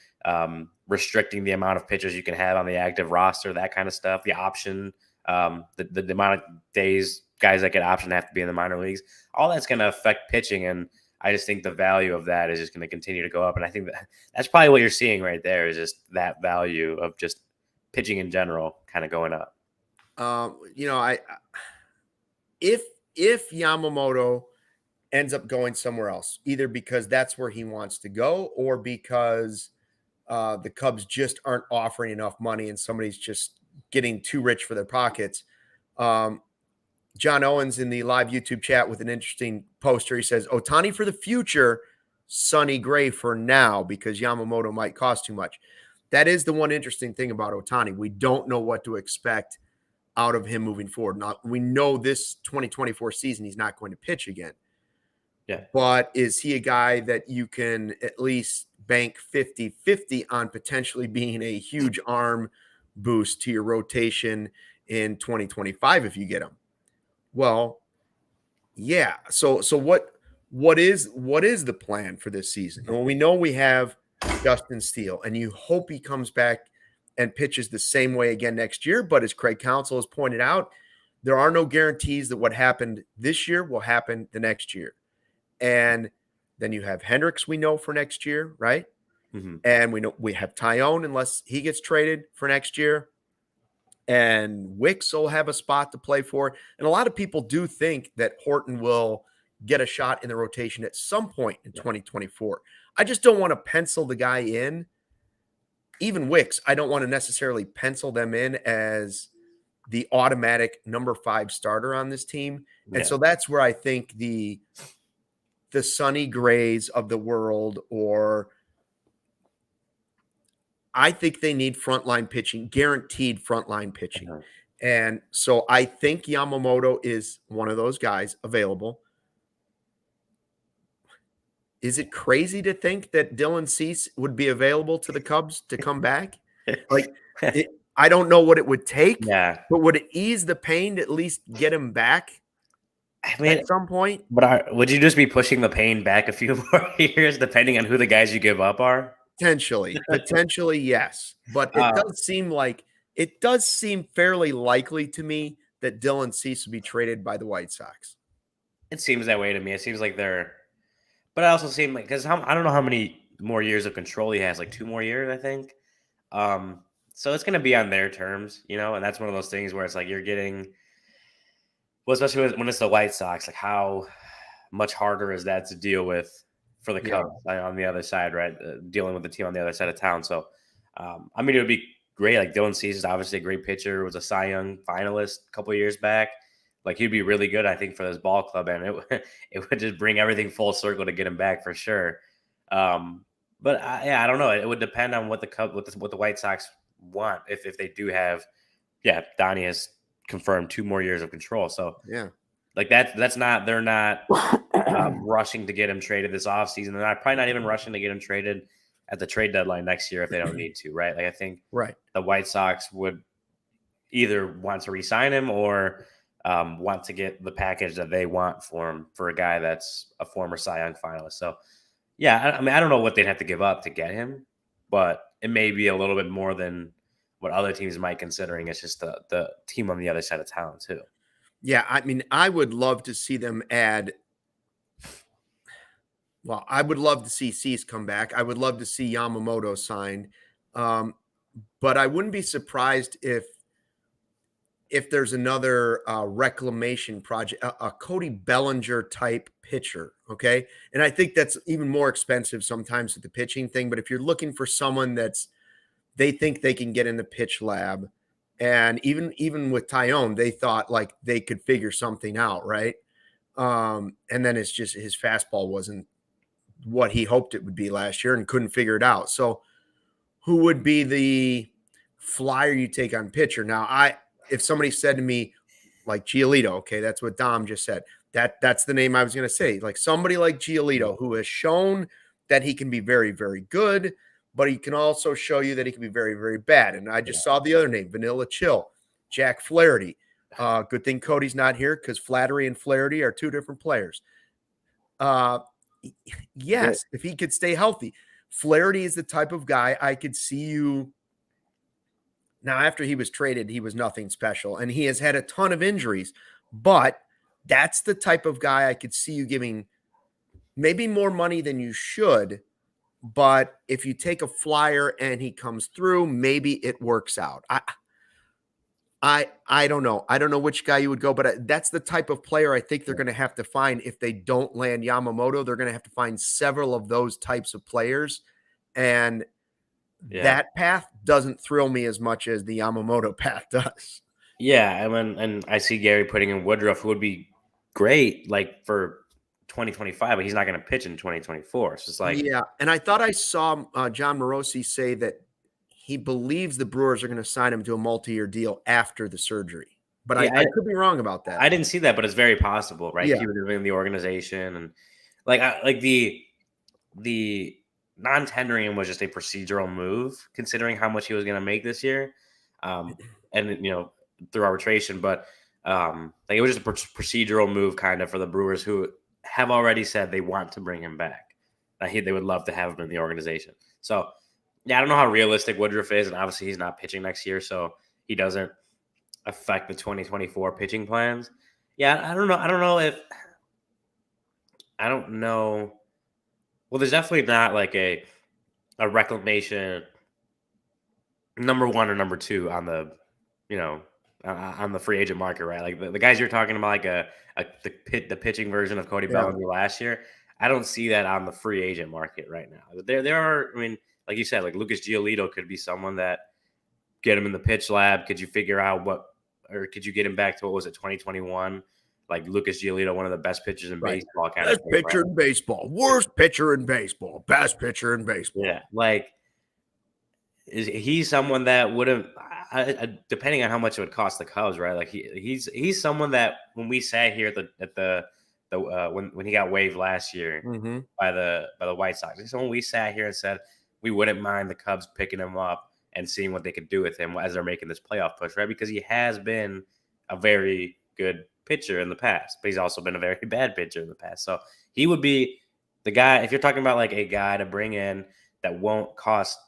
restricting the amount of pitchers you can have on the active roster, that kind of stuff. The option, the amount of days guys that get option have to be in the minor leagues. All that's going to affect pitching, and I just think the value of that is just going to continue to go up. And I think that's probably what you're seeing right there is just that value of just pitching in general kind of going up. If Yamamoto ends up going somewhere else, either because that's where he wants to go or because the Cubs just aren't offering enough money and somebody's just getting too rich for their pockets. John Owens in the live YouTube chat with an interesting poster. He says, Otani for the future, Sonny Gray for now, because Yamamoto might cost too much. That is the one interesting thing about Otani. We don't know what to expect out of him moving forward. Now, we know this 2024 season he's not going to pitch again. Yeah. But is he a guy that you can at least bank 50-50 on potentially being a huge arm boost to your rotation in 2025 if you get him? Well, yeah. So what is the plan for this season? Well, we know we have Justin Steele, and you hope he comes back and pitches the same way again next year. But as Craig Counsell has pointed out, there are no guarantees that what happened this year will happen the next year. And then you have Hendricks, we know, for next year, right? Mm-hmm. And we know we have Taillon unless he gets traded for next year. And Wicks will have a spot to play for. And a lot of people do think that Horton will get a shot in the rotation at some point in 2024. I just don't want to pencil the guy in. Even Wicks, I don't want to necessarily pencil them in as the automatic number 5 starter on this team. And so that's where I think the Sonny Grays of the world, or I think they need frontline pitching, guaranteed frontline pitching. Uh-huh. And so I think Yamamoto is one of those guys available. Is it crazy to think that Dylan Cease would be available to the Cubs to come back? I don't know what it would take, but would it ease the pain to at least get him back at some point? But would you just be pushing the pain back a few more years, depending on who the guys you give up are? Potentially, yes. But it does seem fairly likely to me that Dylan Cease will be traded by the White Sox. It seems that way to me. It seems like but I also seem like, because I don't know how many more years of control he has, like 2 more years, I think. So it's going to be on their terms, and that's one of those things where it's like you're getting, well, especially when it's the White Sox, like how much harder is that to deal with for the Cubs on the other side, right? Dealing with the team on the other side of town. So, it would be great. Like Dylan Cease is obviously a great pitcher, was a Cy Young finalist a couple of years back. Like he'd be really good, I think, for this ball club, and it would just bring everything full circle to get him back for sure. But I don't know. It would depend on what the White Sox want. If they do have, Donnie has confirmed 2 more years of control. So that's not, they're not rushing to get him traded this offseason. They're probably not even rushing to get him traded at the trade deadline next year if they don't need to, right? Like I think the White Sox would either want to re-sign him or want to get the package that they want for him, for a guy that's a former Cy Young finalist. So, I don't know what they'd have to give up to get him, but it may be a little bit more than what other teams might considering. It's just the team on the other side of town too. Yeah, I mean, I would love to see them add. Well, I would love to see Cease come back. I would love to see Yamamoto signed, but I wouldn't be surprised if there's another reclamation project, a Cody Bellinger type pitcher. Okay. And I think that's even more expensive sometimes with the pitching thing. But if you're looking for someone they think they can get in the pitch lab, and even with Taillon, they thought like they could figure something out. Right. And then it's just his fastball wasn't what he hoped it would be last year and couldn't figure it out. So who would be the flyer you take on pitcher? Now, if somebody said to me like Giolito, okay, that's what Dom just said. That's the name I was going to say. Like somebody like Giolito, who has shown that he can be very, very good, but he can also show you that he can be very, very bad. And I just saw the other name, Vanilla Chill, Jack Flaherty. Good thing Cody's not here because Flattery and Flaherty are two different players. Yes, if he could stay healthy. Flaherty is the type of guy I could see you. Now, after he was traded, he was nothing special, and he has had a ton of injuries, but that's the type of guy I could see you giving maybe more money than you should. But if you take a flyer and he comes through, maybe it works out. I don't know. I don't know which guy you would go, but that's the type of player I think they're going to have to find. If they don't land Yamamoto, they're going to have to find several of those types of players. And that path doesn't thrill me as much as the Yamamoto path does. Yeah, and I see Gary putting in Woodruff, who would be great like for 2025, but he's not going to pitch in 2024. So it's like, yeah. And I thought I saw John Morosi say that he believes the Brewers are going to sign him to a multi-year deal after the surgery. But I could be wrong about that. I didn't see that, but it's very possible, right? Yeah. He was in the organization, and like the non-tendering him was just a procedural move, considering how much he was going to make this year, and through arbitration. But like it was just a procedural move, kind of, for the Brewers, who have already said they want to bring him back. They would love to have him in the organization. So. Yeah, I don't know how realistic Woodruff is, and obviously he's not pitching next year, so he doesn't affect the 2024 pitching plans. Yeah, I don't know. I don't know. Well, there's definitely not like a reclamation number one or number two on the, on the free agent market, right? Like the guys you're talking about, like the pitching version of Cody Bellinger last year. I don't see that on the free agent market right now. There are, I mean. Like you said, like Lucas Giolito could be someone that get him in the pitch lab. Could you figure out or could you get him back to, what was it, 2021? Like Lucas Giolito, one of the best pitchers in baseball. Best pitcher in baseball. Worst pitcher in baseball. Best pitcher in baseball. Yeah. Like, is he someone that wouldn't, depending on how much it would cost the Cubs, right? Like he's someone that when we sat here when he got waived last year by the White Sox, it's when we sat here and said, we wouldn't mind the Cubs picking him up and seeing what they could do with him as they're making this playoff push, right? Because he has been a very good pitcher in the past, but he's also been a very bad pitcher in the past. So he would be the guy, if you're talking about like a guy to bring in that won't cost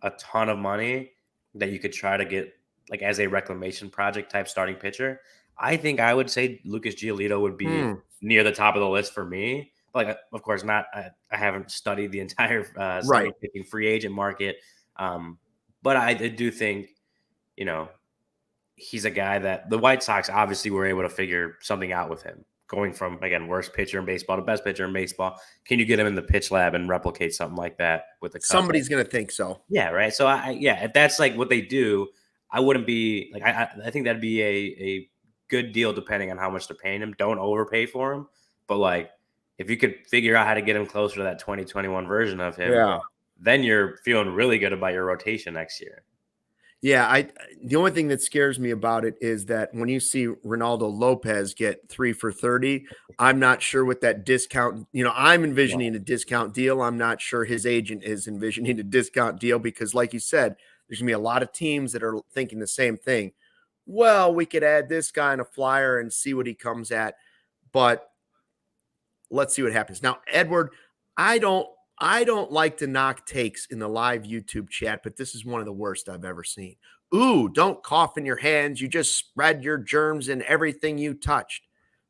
a ton of money, that you could try to get like as a reclamation project type starting pitcher. I think I would say Lucas Giolito would be near the top of the list for me. Like, of course, not. I haven't studied the entire pitching free agent market, but I do think, he's a guy that the White Sox obviously were able to figure something out with him, going from, again, worst pitcher in baseball to best pitcher in baseball. Can you get him in the pitch lab and replicate something like that with the Cubs? Somebody's going to think so. Yeah, right. So if that's like what they do, I wouldn't be like I think that'd be a good deal depending on how much they're paying him. Don't overpay for him, but like. If you could figure out how to get him closer to that 2021 version of him, then you're feeling really good about your rotation next year. Yeah, the only thing that scares me about it is that when you see Ronaldo Lopez get 3 for $30, I'm not sure what that discount, I'm envisioning a discount deal. I'm not sure his agent is envisioning a discount deal because, like you said, there's going to be a lot of teams that are thinking the same thing. Well, we could add this guy in a flyer and see what he comes at, but let's see what happens. Now, Edward, I I don't like to knock takes in the live YouTube chat, but this is one of the worst I've ever seen. Ooh, don't cough in your hands. You just spread your germs in everything you touched.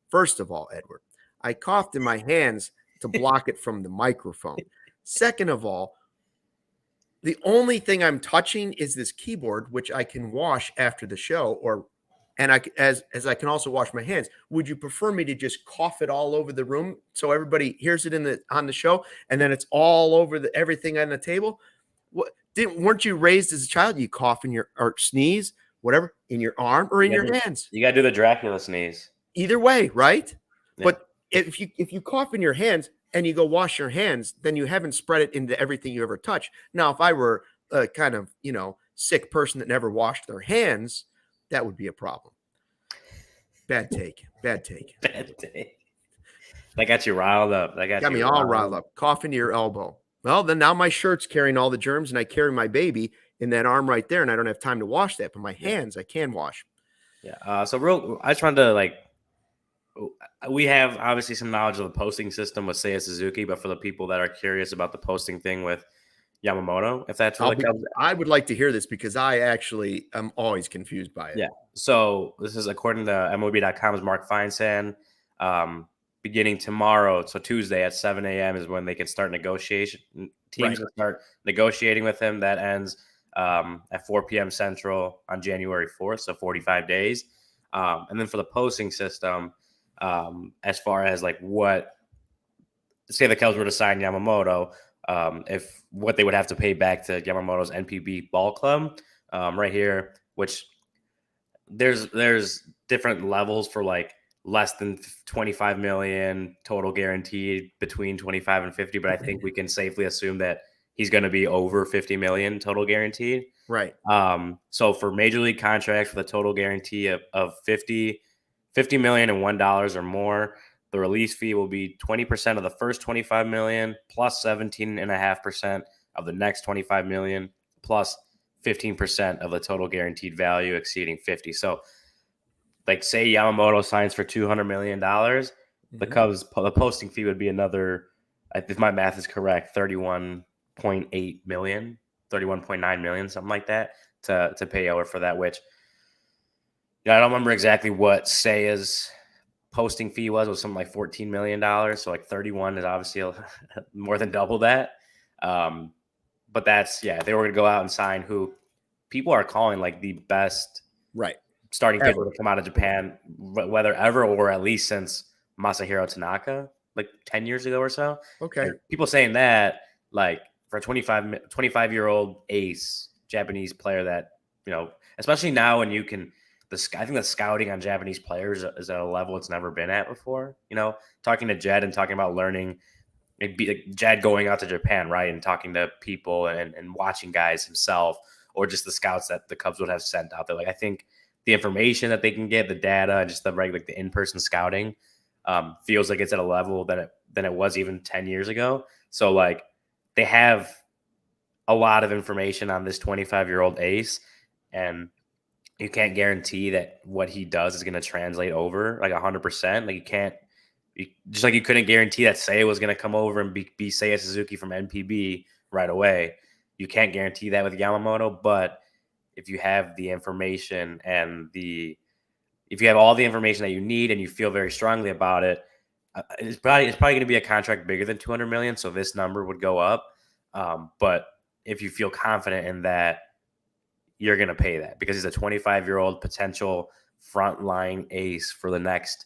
First of all, Edward, I coughed in my hands to block it from the microphone. Second of all, the only thing I'm touching is this keyboard, which I can wash after the show, and as I can also wash my hands. Would you prefer me to just cough it all over the room so everybody hears it on the show, and then it's all over everything on the table? Weren't you raised as a child? You cough in or sneeze, whatever, in your arm or in your hands. You gotta do the Dracula sneeze. Either way, right? Yeah. But if you cough in your hands and you go wash your hands, then you haven't spread it into everything you ever touch. Now, if I were a kind of, sick person that never washed their hands, that would be a problem. Bad take. Bad take. That got you riled up. That got me all riled up. Cough into your elbow. Well, then now my shirt's carrying all the germs, and I carry my baby in that arm right there, and I don't have time to wash that. But my hands, I can wash. Yeah. I just wanted to we have obviously some knowledge of the posting system with Seiya Suzuki, but for the people that are curious about the posting thing with Yamamoto, if that's really I would like to hear this because I actually am always confused by it. Yeah. So this is according to MLB.com's Mark Feinsand. Beginning tomorrow, so Tuesday at 7 a.m. is when they can start negotiation. Teams will start negotiating with him. That ends at 4 p.m. Central on January 4th, so 45 days. And then for the posting system, as far as say the Cubs were to sign Yamamoto, if what they would have to pay back to Yamamoto's NPB ball club, right here, which there's different levels for less than 25 million total guaranteed, between 25 and 50, but I think we can safely assume that he's going to be over 50 million total guaranteed. Right. So for major league contracts with a total guarantee of 50 million and $1 or more, the release fee will be 20% of the first 25 million plus 17.5% of the next 25 million plus 15% of the total guaranteed value exceeding 50. So say Yamamoto signs for $200 million, the Cubs, the posting fee would be another, if my math is correct, 31.8 million, 31.9 million, something like that, to pay over for that, which I don't remember exactly what Seiya's posting fee was something like $14 million. So 31 is obviously more than double that. But that's, they were going to go out and sign who people are calling the best starting pitcher to come out of Japan, whether ever or at least since Masahiro Tanaka, 10 years ago or so. Okay. People saying that, for a 25-year-old ace Japanese player that, especially now when you can, I think the scouting on Japanese players is at a level it's never been at before. Talking to Jed and talking about learning, Jed going out to Japan, right, and talking to people and watching guys himself, or just the scouts that the Cubs would have sent out there. I think the information that they can get, the data, and just the the in-person scouting feels like it's at a level than it was even 10 years ago. So they have a lot of information on this 25-year-old ace, and you can't guarantee that what he does is going to translate over 100%. You can't, just you couldn't guarantee that Seiya was going to come over and be Seiya Suzuki from NPB right away. You can't guarantee that with Yamamoto, but if you have the information if you have all the information that you need and you feel very strongly about it, it's probably going to be a contract bigger than 200 million. So this number would go up. But if you feel confident in that, you're going to pay that because he's a 25-year-old potential frontline ace for the next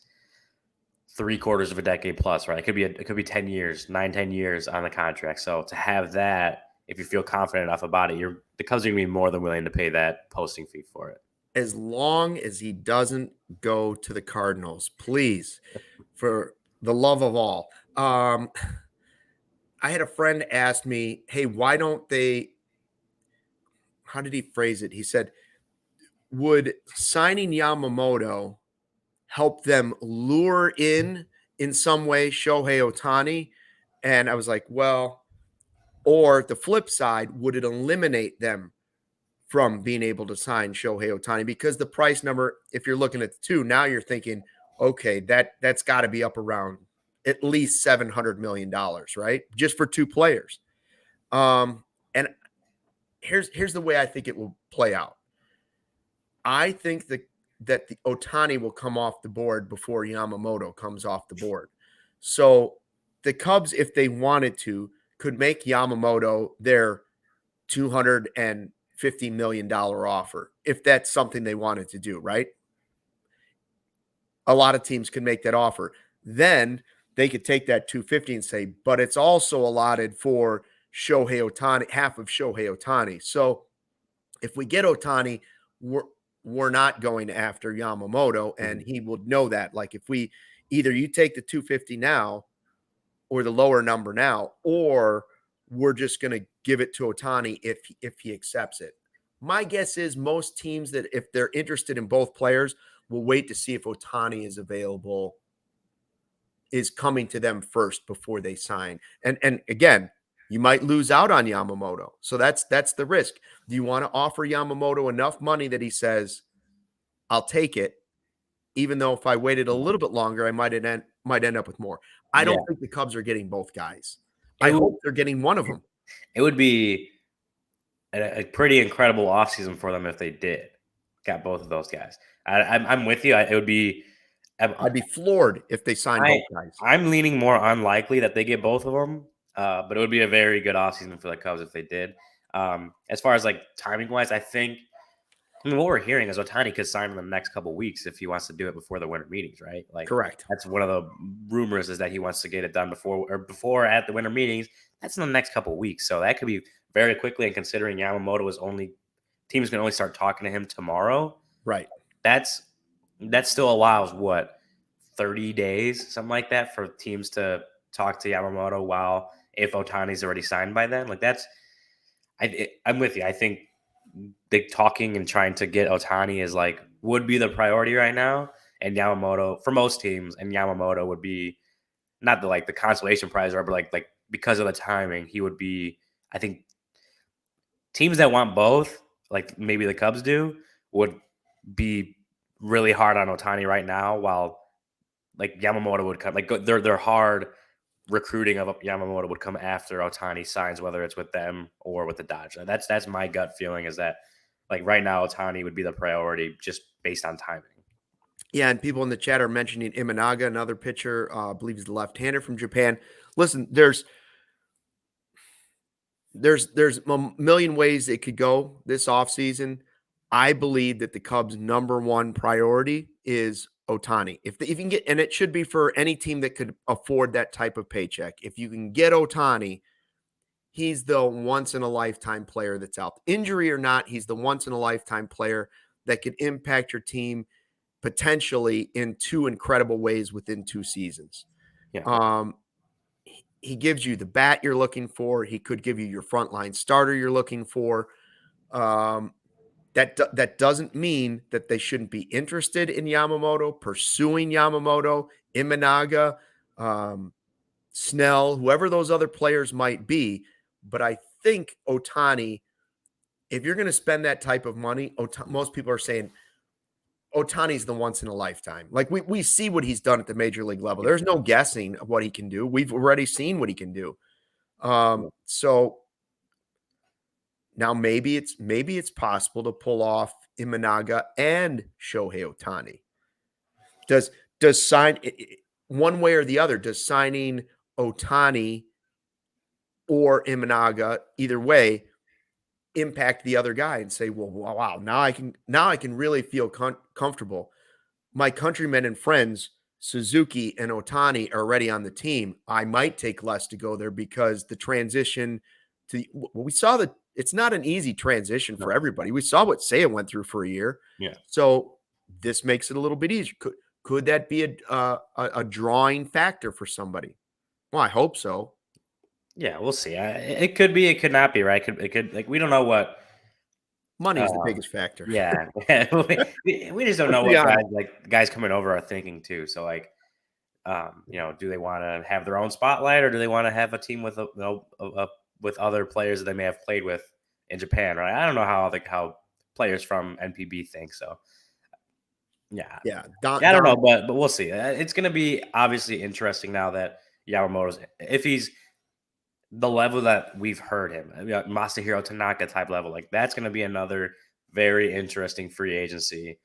3/4 of a decade plus, right? It could be 10 years, 10 years on the contract. So to have that, if you feel confident enough about it, the Cubs are going to be more than willing to pay that posting fee for it. As long as he doesn't go to the Cardinals, please, for the love of all. I had a friend ask me, hey, why don't they, how did he phrase it? He said, would signing Yamamoto help them lure in some way Shohei Otani? And I was like, well, or the flip side, would it eliminate them from being able to sign Shohei Otani? Because the price number, if you're looking at the two, now you're thinking, okay, that's got to be up around at least $700 million, right? Just for 2 players. And here's the way I think it will play out. I think that the Otani will come off the board before Yamamoto comes off the board. So the Cubs, if they wanted to, could make Yamamoto their $250 million offer, if that's something they wanted to do, right? A lot of teams can make that offer. Then they could take that 250 and say, but it's also allotted for Shohei Otani, half of Shohei Otani. So if we get Otani, we're not going after Yamamoto, and he would know that. Like, if we either you take the 250 now or the lower number now, or we're just going to give it to Otani if he accepts it. My guess is most teams that if they're interested in both players will wait to see if Otani is available, is coming to them first before they sign. And again, you might lose out on Yamamoto. So that's the risk. Do you want to offer Yamamoto enough money that he says, I'll take it, even though if I waited a little bit longer, I might end up with more? I don't think the Cubs are getting both guys. I hope they're getting one of them. It would be a pretty incredible offseason for them if they did got both of those guys. I'm with you. It would be. I'd be floored if they signed both guys. I'm leaning more unlikely that they get both of them, but it would be a very good offseason for the Cubs if they did. As far as like timing wise, I mean, what we're hearing is Otani could sign in the next couple of weeks if he wants to do it before the winter meetings, right? Like, correct. That's one of the rumors, is that he wants to get it done before at the winter meetings. That's in the next couple of weeks, so that could be very quickly. And considering Yamamoto teams can only start talking to him tomorrow, right? That still allows 30 days, something like that, for teams to talk to Yamamoto if Otani's already signed by then. Like, I'm with you. I think the talking and trying to get Otani would be the priority right now, and Yamamoto for most teams, and Yamamoto would be not the consolation prize, but like because of the timing, he would be. I think teams that want both, like maybe the Cubs do, would be really hard on Otani right now, while like Yamamoto would come. Like their hard recruiting of Yamamoto would come after Otani signs, whether it's with them or with the Dodgers. That's my gut feeling, is that like right now Otani would be the priority just based on timing. Yeah, and people in the chat are mentioning Imanaga, another pitcher, I believe he's the left-hander from Japan. Listen, there's a million ways it could go this offseason. I believe that the Cubs' number one priority is Otani. If you can get, and it should be for any team that could afford that type of paycheck. If you can get Otani, he's the once-in-a-lifetime player that's out. Injury or not, he's the once-in-a-lifetime player that could impact your team potentially in 2 incredible ways within 2 seasons. Yeah. He gives you the bat you're looking for. He could give you your frontline starter you're looking for. That doesn't mean that they shouldn't be interested in Yamamoto, pursuing Yamamoto, Imanaga, Snell, whoever those other players might be. But I think Otani, if you're going to spend that type of money, most people are saying Otani's the once in a lifetime. Like we see what he's done at the major league level. There's no guessing of what he can do. We've already seen what he can do. So now maybe it's possible to pull off Imanaga and Shohei Otani. Does sign one way or the other? Does signing Otani or Imanaga, either way, impact the other guy and say, well, wow, now I can really feel comfortable. My countrymen and friends, Suzuki and Otani, are already on the team. I might take less to go there because the transition to we saw that it's not an easy transition for everybody. We saw what Seiya went through for a year. Yeah. So this makes it a little bit easier. Could that be a drawing factor for somebody? Well, I hope so. Yeah, we'll see. It could be, it could not be, right? It could like, we don't know what. Money is the biggest factor. Yeah, we just don't know what guys coming over are thinking too. So like, do they want to have their own spotlight, or do they want to have a team with with other players that they may have played with in Japan? Right? I don't know how players from NPB think. So Yeah. Yeah. I don't know, but we'll see. It's going to be obviously interesting now that Yamamoto's, if he's the level that we've heard him, Masahiro Tanaka type level, like that's going to be another very interesting free agency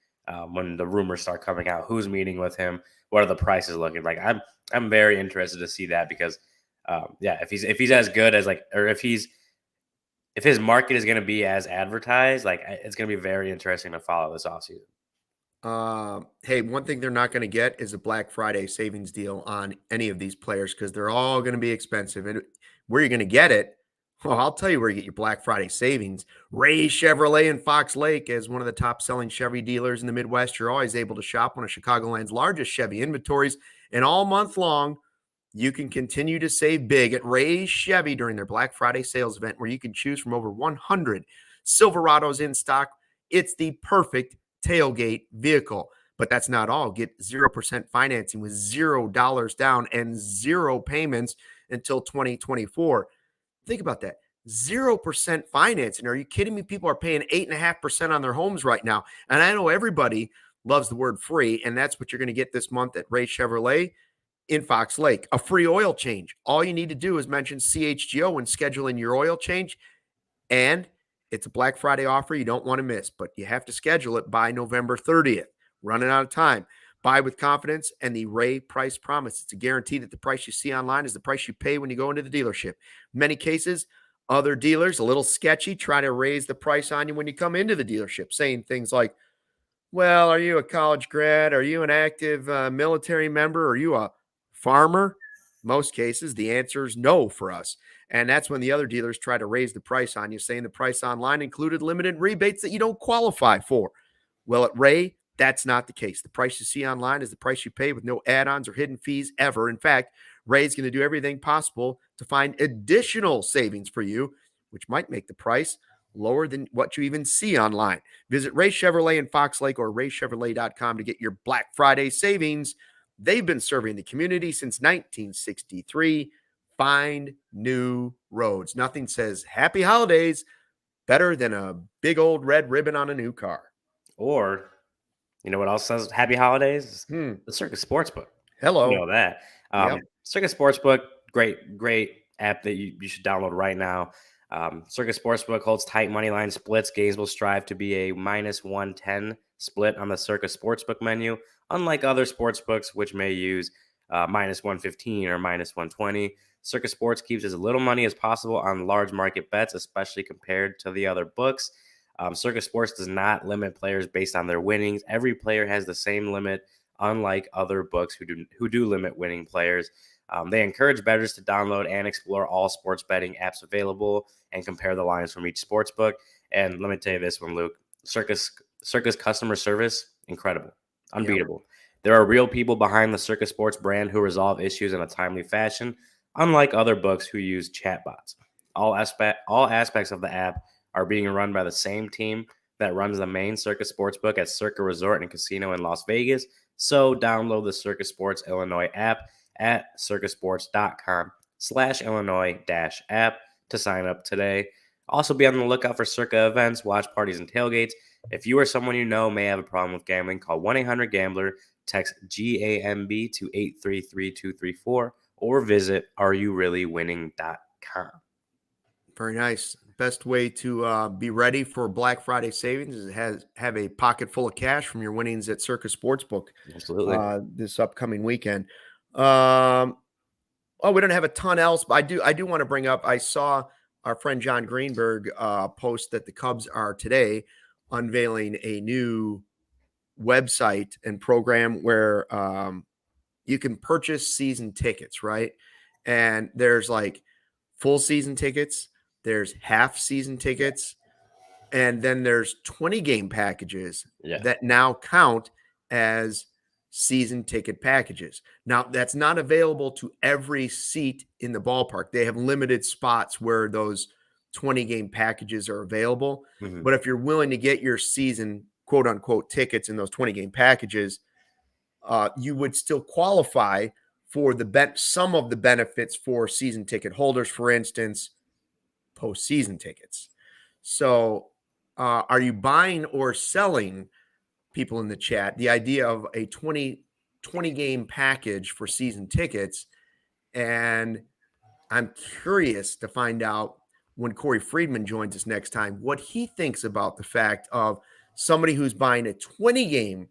when the rumors start coming out. Who's meeting with him? What are the prices looking like? I'm very interested to see that because, if he's as good as or if his market is going to be as advertised, like it's going to be very interesting to follow this offseason. Hey, one thing they're not going to get is a Black Friday savings deal on any of these players because they're all going to be expensive. And where you're going to get it, well, I'll tell you where you get your Black Friday savings. Ray Chevrolet in Fox Lake, as one of the top selling Chevy dealers in the Midwest, you're always able to shop one of Chicagoland's largest Chevy inventories. And all month long, you can continue to save big at Ray Chevy during their Black Friday sales event, where you can choose from over 100 Silverados in stock. It's the perfect tailgate vehicle. But that's not all. Get 0% financing with $0 down and 0 payments until 2024. Think about that. 0% financing. Are you kidding me? People are paying 8.5% on their homes right now. And I know everybody loves the word free, and that's what you're going to get this month at Ray Chevrolet in Fox Lake. A free oil change. All you need to do is mention CHGO when scheduling your oil change, and it's a Black Friday offer you don't want to miss, but you have to schedule it by November 30th. Running out of time. Buy with confidence and the Ray price promise. It's a guarantee that the price you see online is the price you pay when you go into the dealership. In many cases, other dealers, a little sketchy, try to raise the price on you when you come into the dealership, saying things like, well, are you a college grad? Are you an active military member? Are you a farmer? Most cases, the answer is no for us. And that's when the other dealers try to raise the price on you, saying the price online included limited rebates that you don't qualify for. Well, at Ray, that's not the case. The price you see online is the price you pay with no add-ons or hidden fees ever. In fact, Ray's going to do everything possible to find additional savings for you, which might make the price lower than what you even see online. Visit Ray Chevrolet in Fox Lake or raychevrolet.com to get your Black Friday savings. They've been serving the community since 1963. Find new roads. Nothing says happy holidays better than a big old red ribbon on a new car. Or, you know what else says happy holidays? The CIRCA Sportsbook. Hello. You know that. Yep. CIRCA Sportsbook, great app that you should download right now. CIRCA Sportsbook holds tight money line splits. Games will strive to be a -110 split on the CIRCA Sportsbook menu, unlike other sportsbooks, which may use -115 or -120. CIRCA Sports keeps as little money as possible on large market bets, especially compared to the other books. CIRCA Sports does not limit players based on their winnings. Every player has the same limit, unlike other books who do limit winning players. They encourage bettors to download and explore all sports betting apps available and compare the lines from each sports book. And let me tell you this one, Luke. CIRCA's customer service, incredible, unbeatable. Yep. There are real people behind the CIRCA Sports brand who resolve issues in a timely fashion, unlike other books who use chatbots. All aspects of the app are being run by the same team that runs the main CIRCA Sportsbook at CIRCA Resort and Casino in Las Vegas. So download the CIRCA Sports Illinois app at circasports.com/Illinois-app to sign up today. Also be on the lookout for CIRCA events, watch parties, and tailgates. If you or someone you know may have a problem with gambling, call 1-800-GAMBLER, text GAMB to 833-234, or visit areyoureallywinning.com. Very nice. Best way to be ready for Black Friday savings is have a pocket full of cash from your winnings at CIRCA Sportsbook. Absolutely. This upcoming weekend. We don't have a ton else, but I do want to bring up, I saw our friend John Greenberg post that the Cubs are today unveiling a new website and program where you can purchase season tickets, right? And there's like full season tickets, there's half season tickets, and then there's 20 game packages that now count as season ticket packages. Now, that's not available to every seat in the ballpark. They have limited spots where those 20 game packages are available. Mm-hmm. But if you're willing to get your season quote unquote tickets in those 20 game packages, you would still qualify for some of the benefits for season ticket holders, for instance, postseason tickets. So are you buying or selling people in the chat the idea of a 20 game package for season tickets. And I'm curious to find out when Corey Friedman joins us next time, what he thinks about the fact of somebody who's buying a 20 game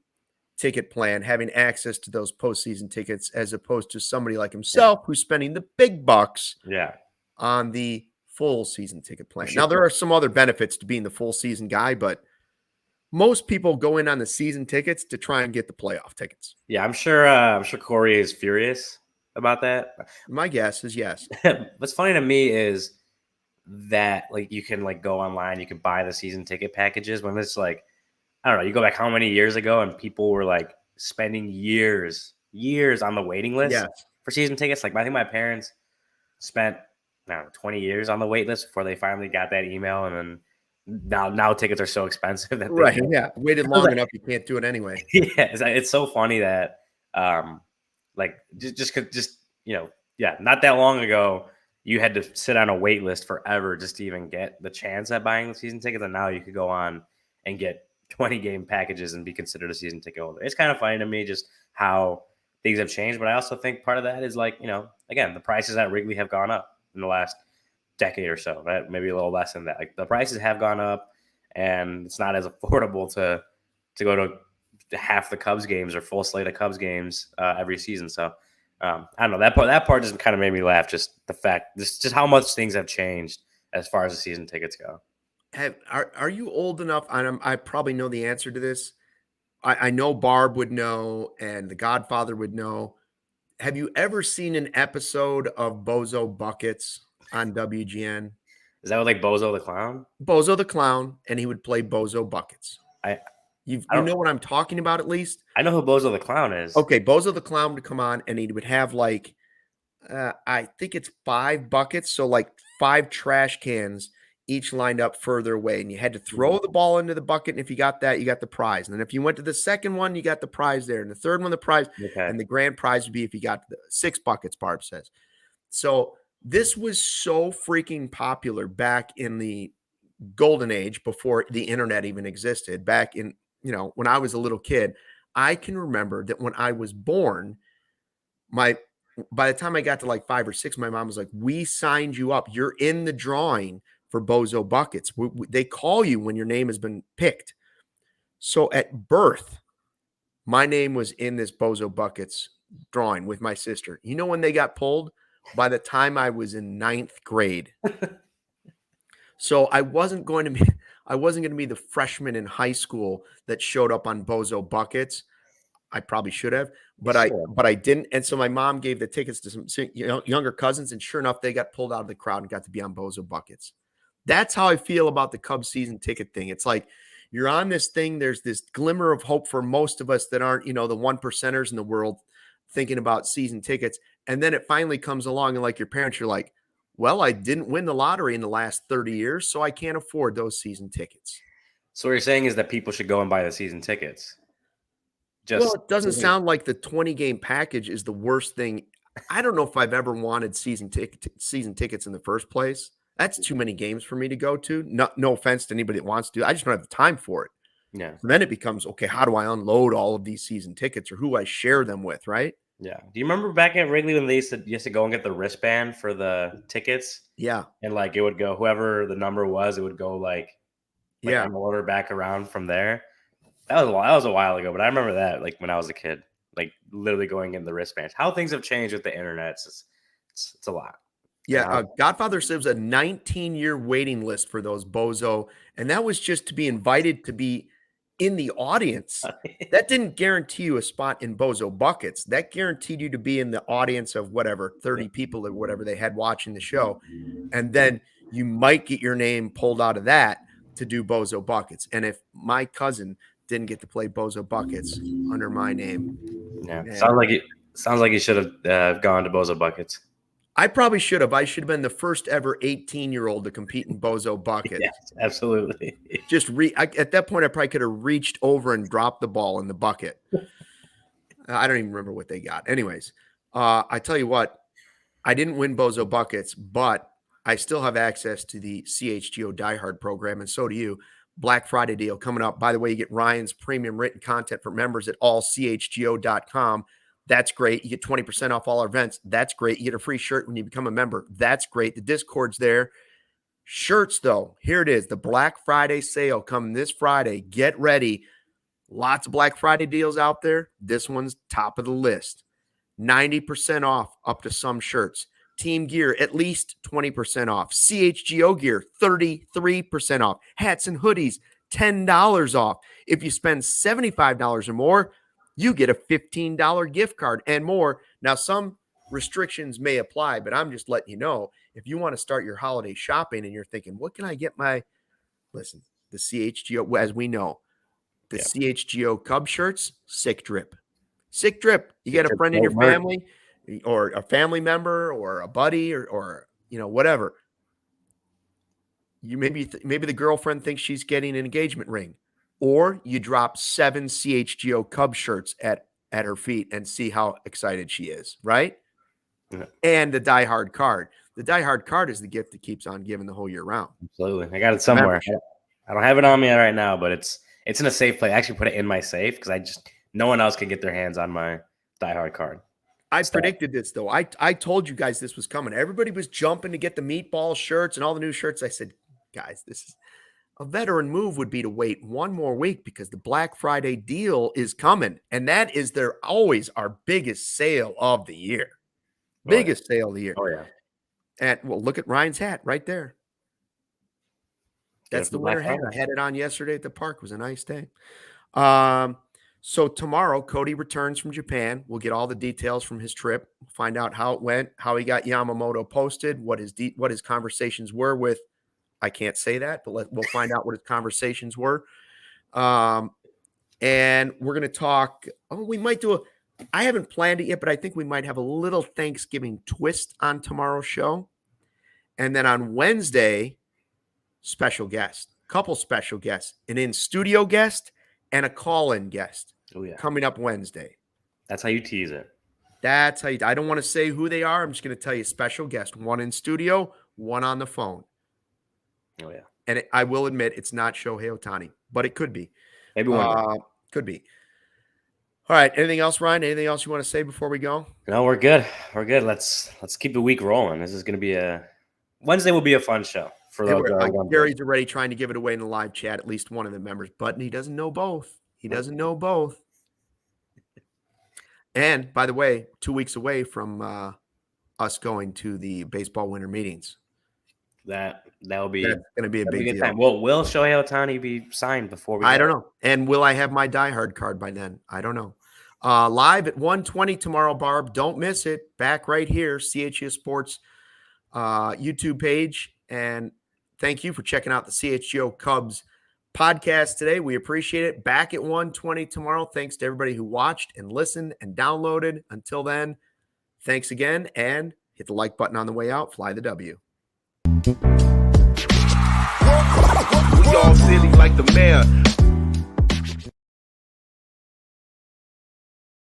ticket plan having access to those postseason tickets, as opposed to somebody like himself who's spending the big bucks on the full season ticket plan. Now, there are some other benefits to being the full season guy, but most people go in on the season tickets to try and get the playoff tickets. Yeah, I'm sure Corey is furious about that. My guess is yes. What's funny to me is that like you can like go online, you can buy the season ticket packages when it's like, I don't know, you go back how many years ago and people were like spending years on the waiting list for season tickets. Like I think my parents spent, I don't know, 20 years on the wait list before they finally got that email. And then now tickets are so expensive that waited long enough, you can't do it anyway. Yeah, it's so funny that like just not that long ago you had to sit on a wait list forever just to even get the chance at buying the season tickets, and now you could go on and get 20 game packages and be considered a season ticket holder. It's kind of funny to me just how things have changed, but I also think part of that is like, again, the prices at Wrigley have gone up in the last decade or so, right? Maybe a little less than that. Like the prices have gone up and it's not as affordable to go to half the Cubs games or full slate of Cubs games every season. So I don't know, that part just kind of made me laugh. Just the fact, just how much things have changed as far as the season tickets go. Are you old enough? I probably know the answer to this. I know Barb would know and the Godfather would know. Have you ever seen an episode of Bozo Buckets on WGN? Is that like Bozo the Clown? Bozo the Clown, and he would play Bozo Buckets. You know what I'm talking about, at least? I know who Bozo the Clown is. Okay, Bozo the Clown would come on, and he would have like, I think it's 5 buckets, so like 5 trash cans, each lined up further away, and you had to throw the ball into the bucket, and if you got that, you got the prize. And then if you went to the second one, you got the prize there, and the third one, the prize, and the grand prize would be if you got the 6 buckets, Barb says. So this was so freaking popular back in the golden age before the internet even existed, back in, when I was a little kid. I can remember that when I was born, by the time I got to like 5 or 6, my mom was like, "We signed you up. You're in the drawing for Bozo Buckets. They call you when your name has been picked." So at birth, my name was in this Bozo Buckets drawing with my sister. You know when they got pulled? By the time I was in 9th grade. So I wasn't going to be the freshman in high school that showed up on Bozo Buckets. I probably should have, but I didn't. And so my mom gave the tickets to some younger cousins, and sure enough, they got pulled out of the crowd and got to be on Bozo Buckets. That's how I feel about the Cubs season ticket thing. It's like you're on this thing. There's this glimmer of hope for most of us that aren't, the 1%ers in the world thinking about season tickets. And then it finally comes along, and like your parents, you're like, well, I didn't win the lottery in the last 30 years, so I can't afford those season tickets. So what you're saying is that people should go and buy the season tickets. Well, it doesn't sound like the 20 game package is the worst thing. I don't know if I've ever wanted season tickets in the first place. That's too many games for me to go to. No offense to anybody that wants to. I just don't have the time for it. Yeah. So then it becomes, okay, how do I unload all of these season tickets, or who I share them with, right? Yeah. Do you remember back at Wrigley when you used to go and get the wristband for the tickets? Yeah. And like it would go, whoever the number was, it would go like an order back around from there. That was a while ago, but I remember that like when I was a kid, like literally going in the wristbands. How things have changed with the internet, it's a lot. Yeah, Godfather says a 19-year waiting list for those Bozo, and that was just to be invited to be in the audience. That didn't guarantee you a spot in Bozo Buckets. That guaranteed you to be in the audience of whatever, 30 people or whatever they had watching the show. And then you might get your name pulled out of that to do Bozo Buckets. And if my cousin didn't get to play Bozo Buckets under my name. Yeah, sounds like you should have gone to Bozo Buckets. I probably should have. I should have been the first ever 18-year-old to compete in Bozo Buckets. Yes, absolutely. At that point, I probably could have reached over and dropped the ball in the bucket. I don't even remember what they got. Anyways, I tell you what, I didn't win Bozo Buckets, but I still have access to the CHGO Die Hard program, and so do you. Black Friday deal coming up. By the way, you get Ryan's premium written content for members at allchgo.com. That's great. You get 20% off all our events. That's great. You get a free shirt when you become a member. That's great. The Discord's there. Shirts, though, here it is. The Black Friday sale coming this Friday. Get ready. Lots of Black Friday deals out there. This one's top of the list. 90% off up to some shirts. Team gear, at least 20% off. CHGO gear, 33% off. Hats and hoodies, $10 off. If you spend $75 or more, you get a $15 gift card and more. Now, some restrictions may apply, but I'm just letting you know, if you want to start your holiday shopping and you're thinking, what can I get listen, the CHGO, as we know, the CHGO Cubs shirts, sick drip. Sick drip. You get a friend in your family or a family member or a buddy or whatever. You maybe the girlfriend thinks she's getting an engagement ring, or you drop 7 CHGO Cubs shirts at her feet and see how excited she is, right? Yeah. And the Die Hard card. The Die Hard card is the gift that keeps on giving the whole year round. Absolutely. I got it somewhere. I don't have it on me right now, but it's in a safe place. I actually put it in my safe because no one else can get their hands on my Die Hard card. I predicted this, though. I told you guys this was coming. Everybody was jumping to get the meatball shirts and all the new shirts. I said, guys, this is a veteran move would be to wait one more week because the Black Friday deal is coming. And that is always our biggest sale of the year. Biggest sale of the year. Oh, yeah. And well, look at Ryan's hat right there. That's the winter hat. I had it on yesterday at the park. It was a nice day. So tomorrow, Cody returns from Japan. We'll get all the details from his trip, find out how it went, how he got Yamamoto posted, what his conversations were with. I can't say that, but we'll find out what his conversations were. And we're going to talk. Oh, we might do I haven't planned it yet, but I think we might have a little Thanksgiving twist on tomorrow's show. And then on Wednesday, couple special guests, an in-studio guest and a call-in guest coming up Wednesday. That's how you tease it. That's how I don't want to say who they are. I'm just going to tell you special guest, one in studio, one on the phone. Oh, yeah. And I will admit it's not Shohei Otani, but it could be. Maybe one. Could be. All right. Anything else, Ryan? Anything else you want to say before we go? No, we're good. We're good. Let's keep the week rolling. This is going to be Wednesday will be a fun show. Gary's already trying to give it away in the live chat, at least one of the members, but he doesn't know both. And by the way, 2 weeks away from us going to the baseball winter meetings. That'll be going to be a big deal. Time. Well, will Shohei Otani be signed before we? I don't know. And will I have my Die Hard card by then? I don't know. Live at 1:20 tomorrow, Barb. Don't miss it. Back right here, CHGO Sports YouTube page. And thank you for checking out the CHGO Cubs podcast today. We appreciate it. Back at 1:20 tomorrow. Thanks to everybody who watched and listened and downloaded. Until then, thanks again. And hit the like button on the way out. Fly the W. We all silly like the mayor.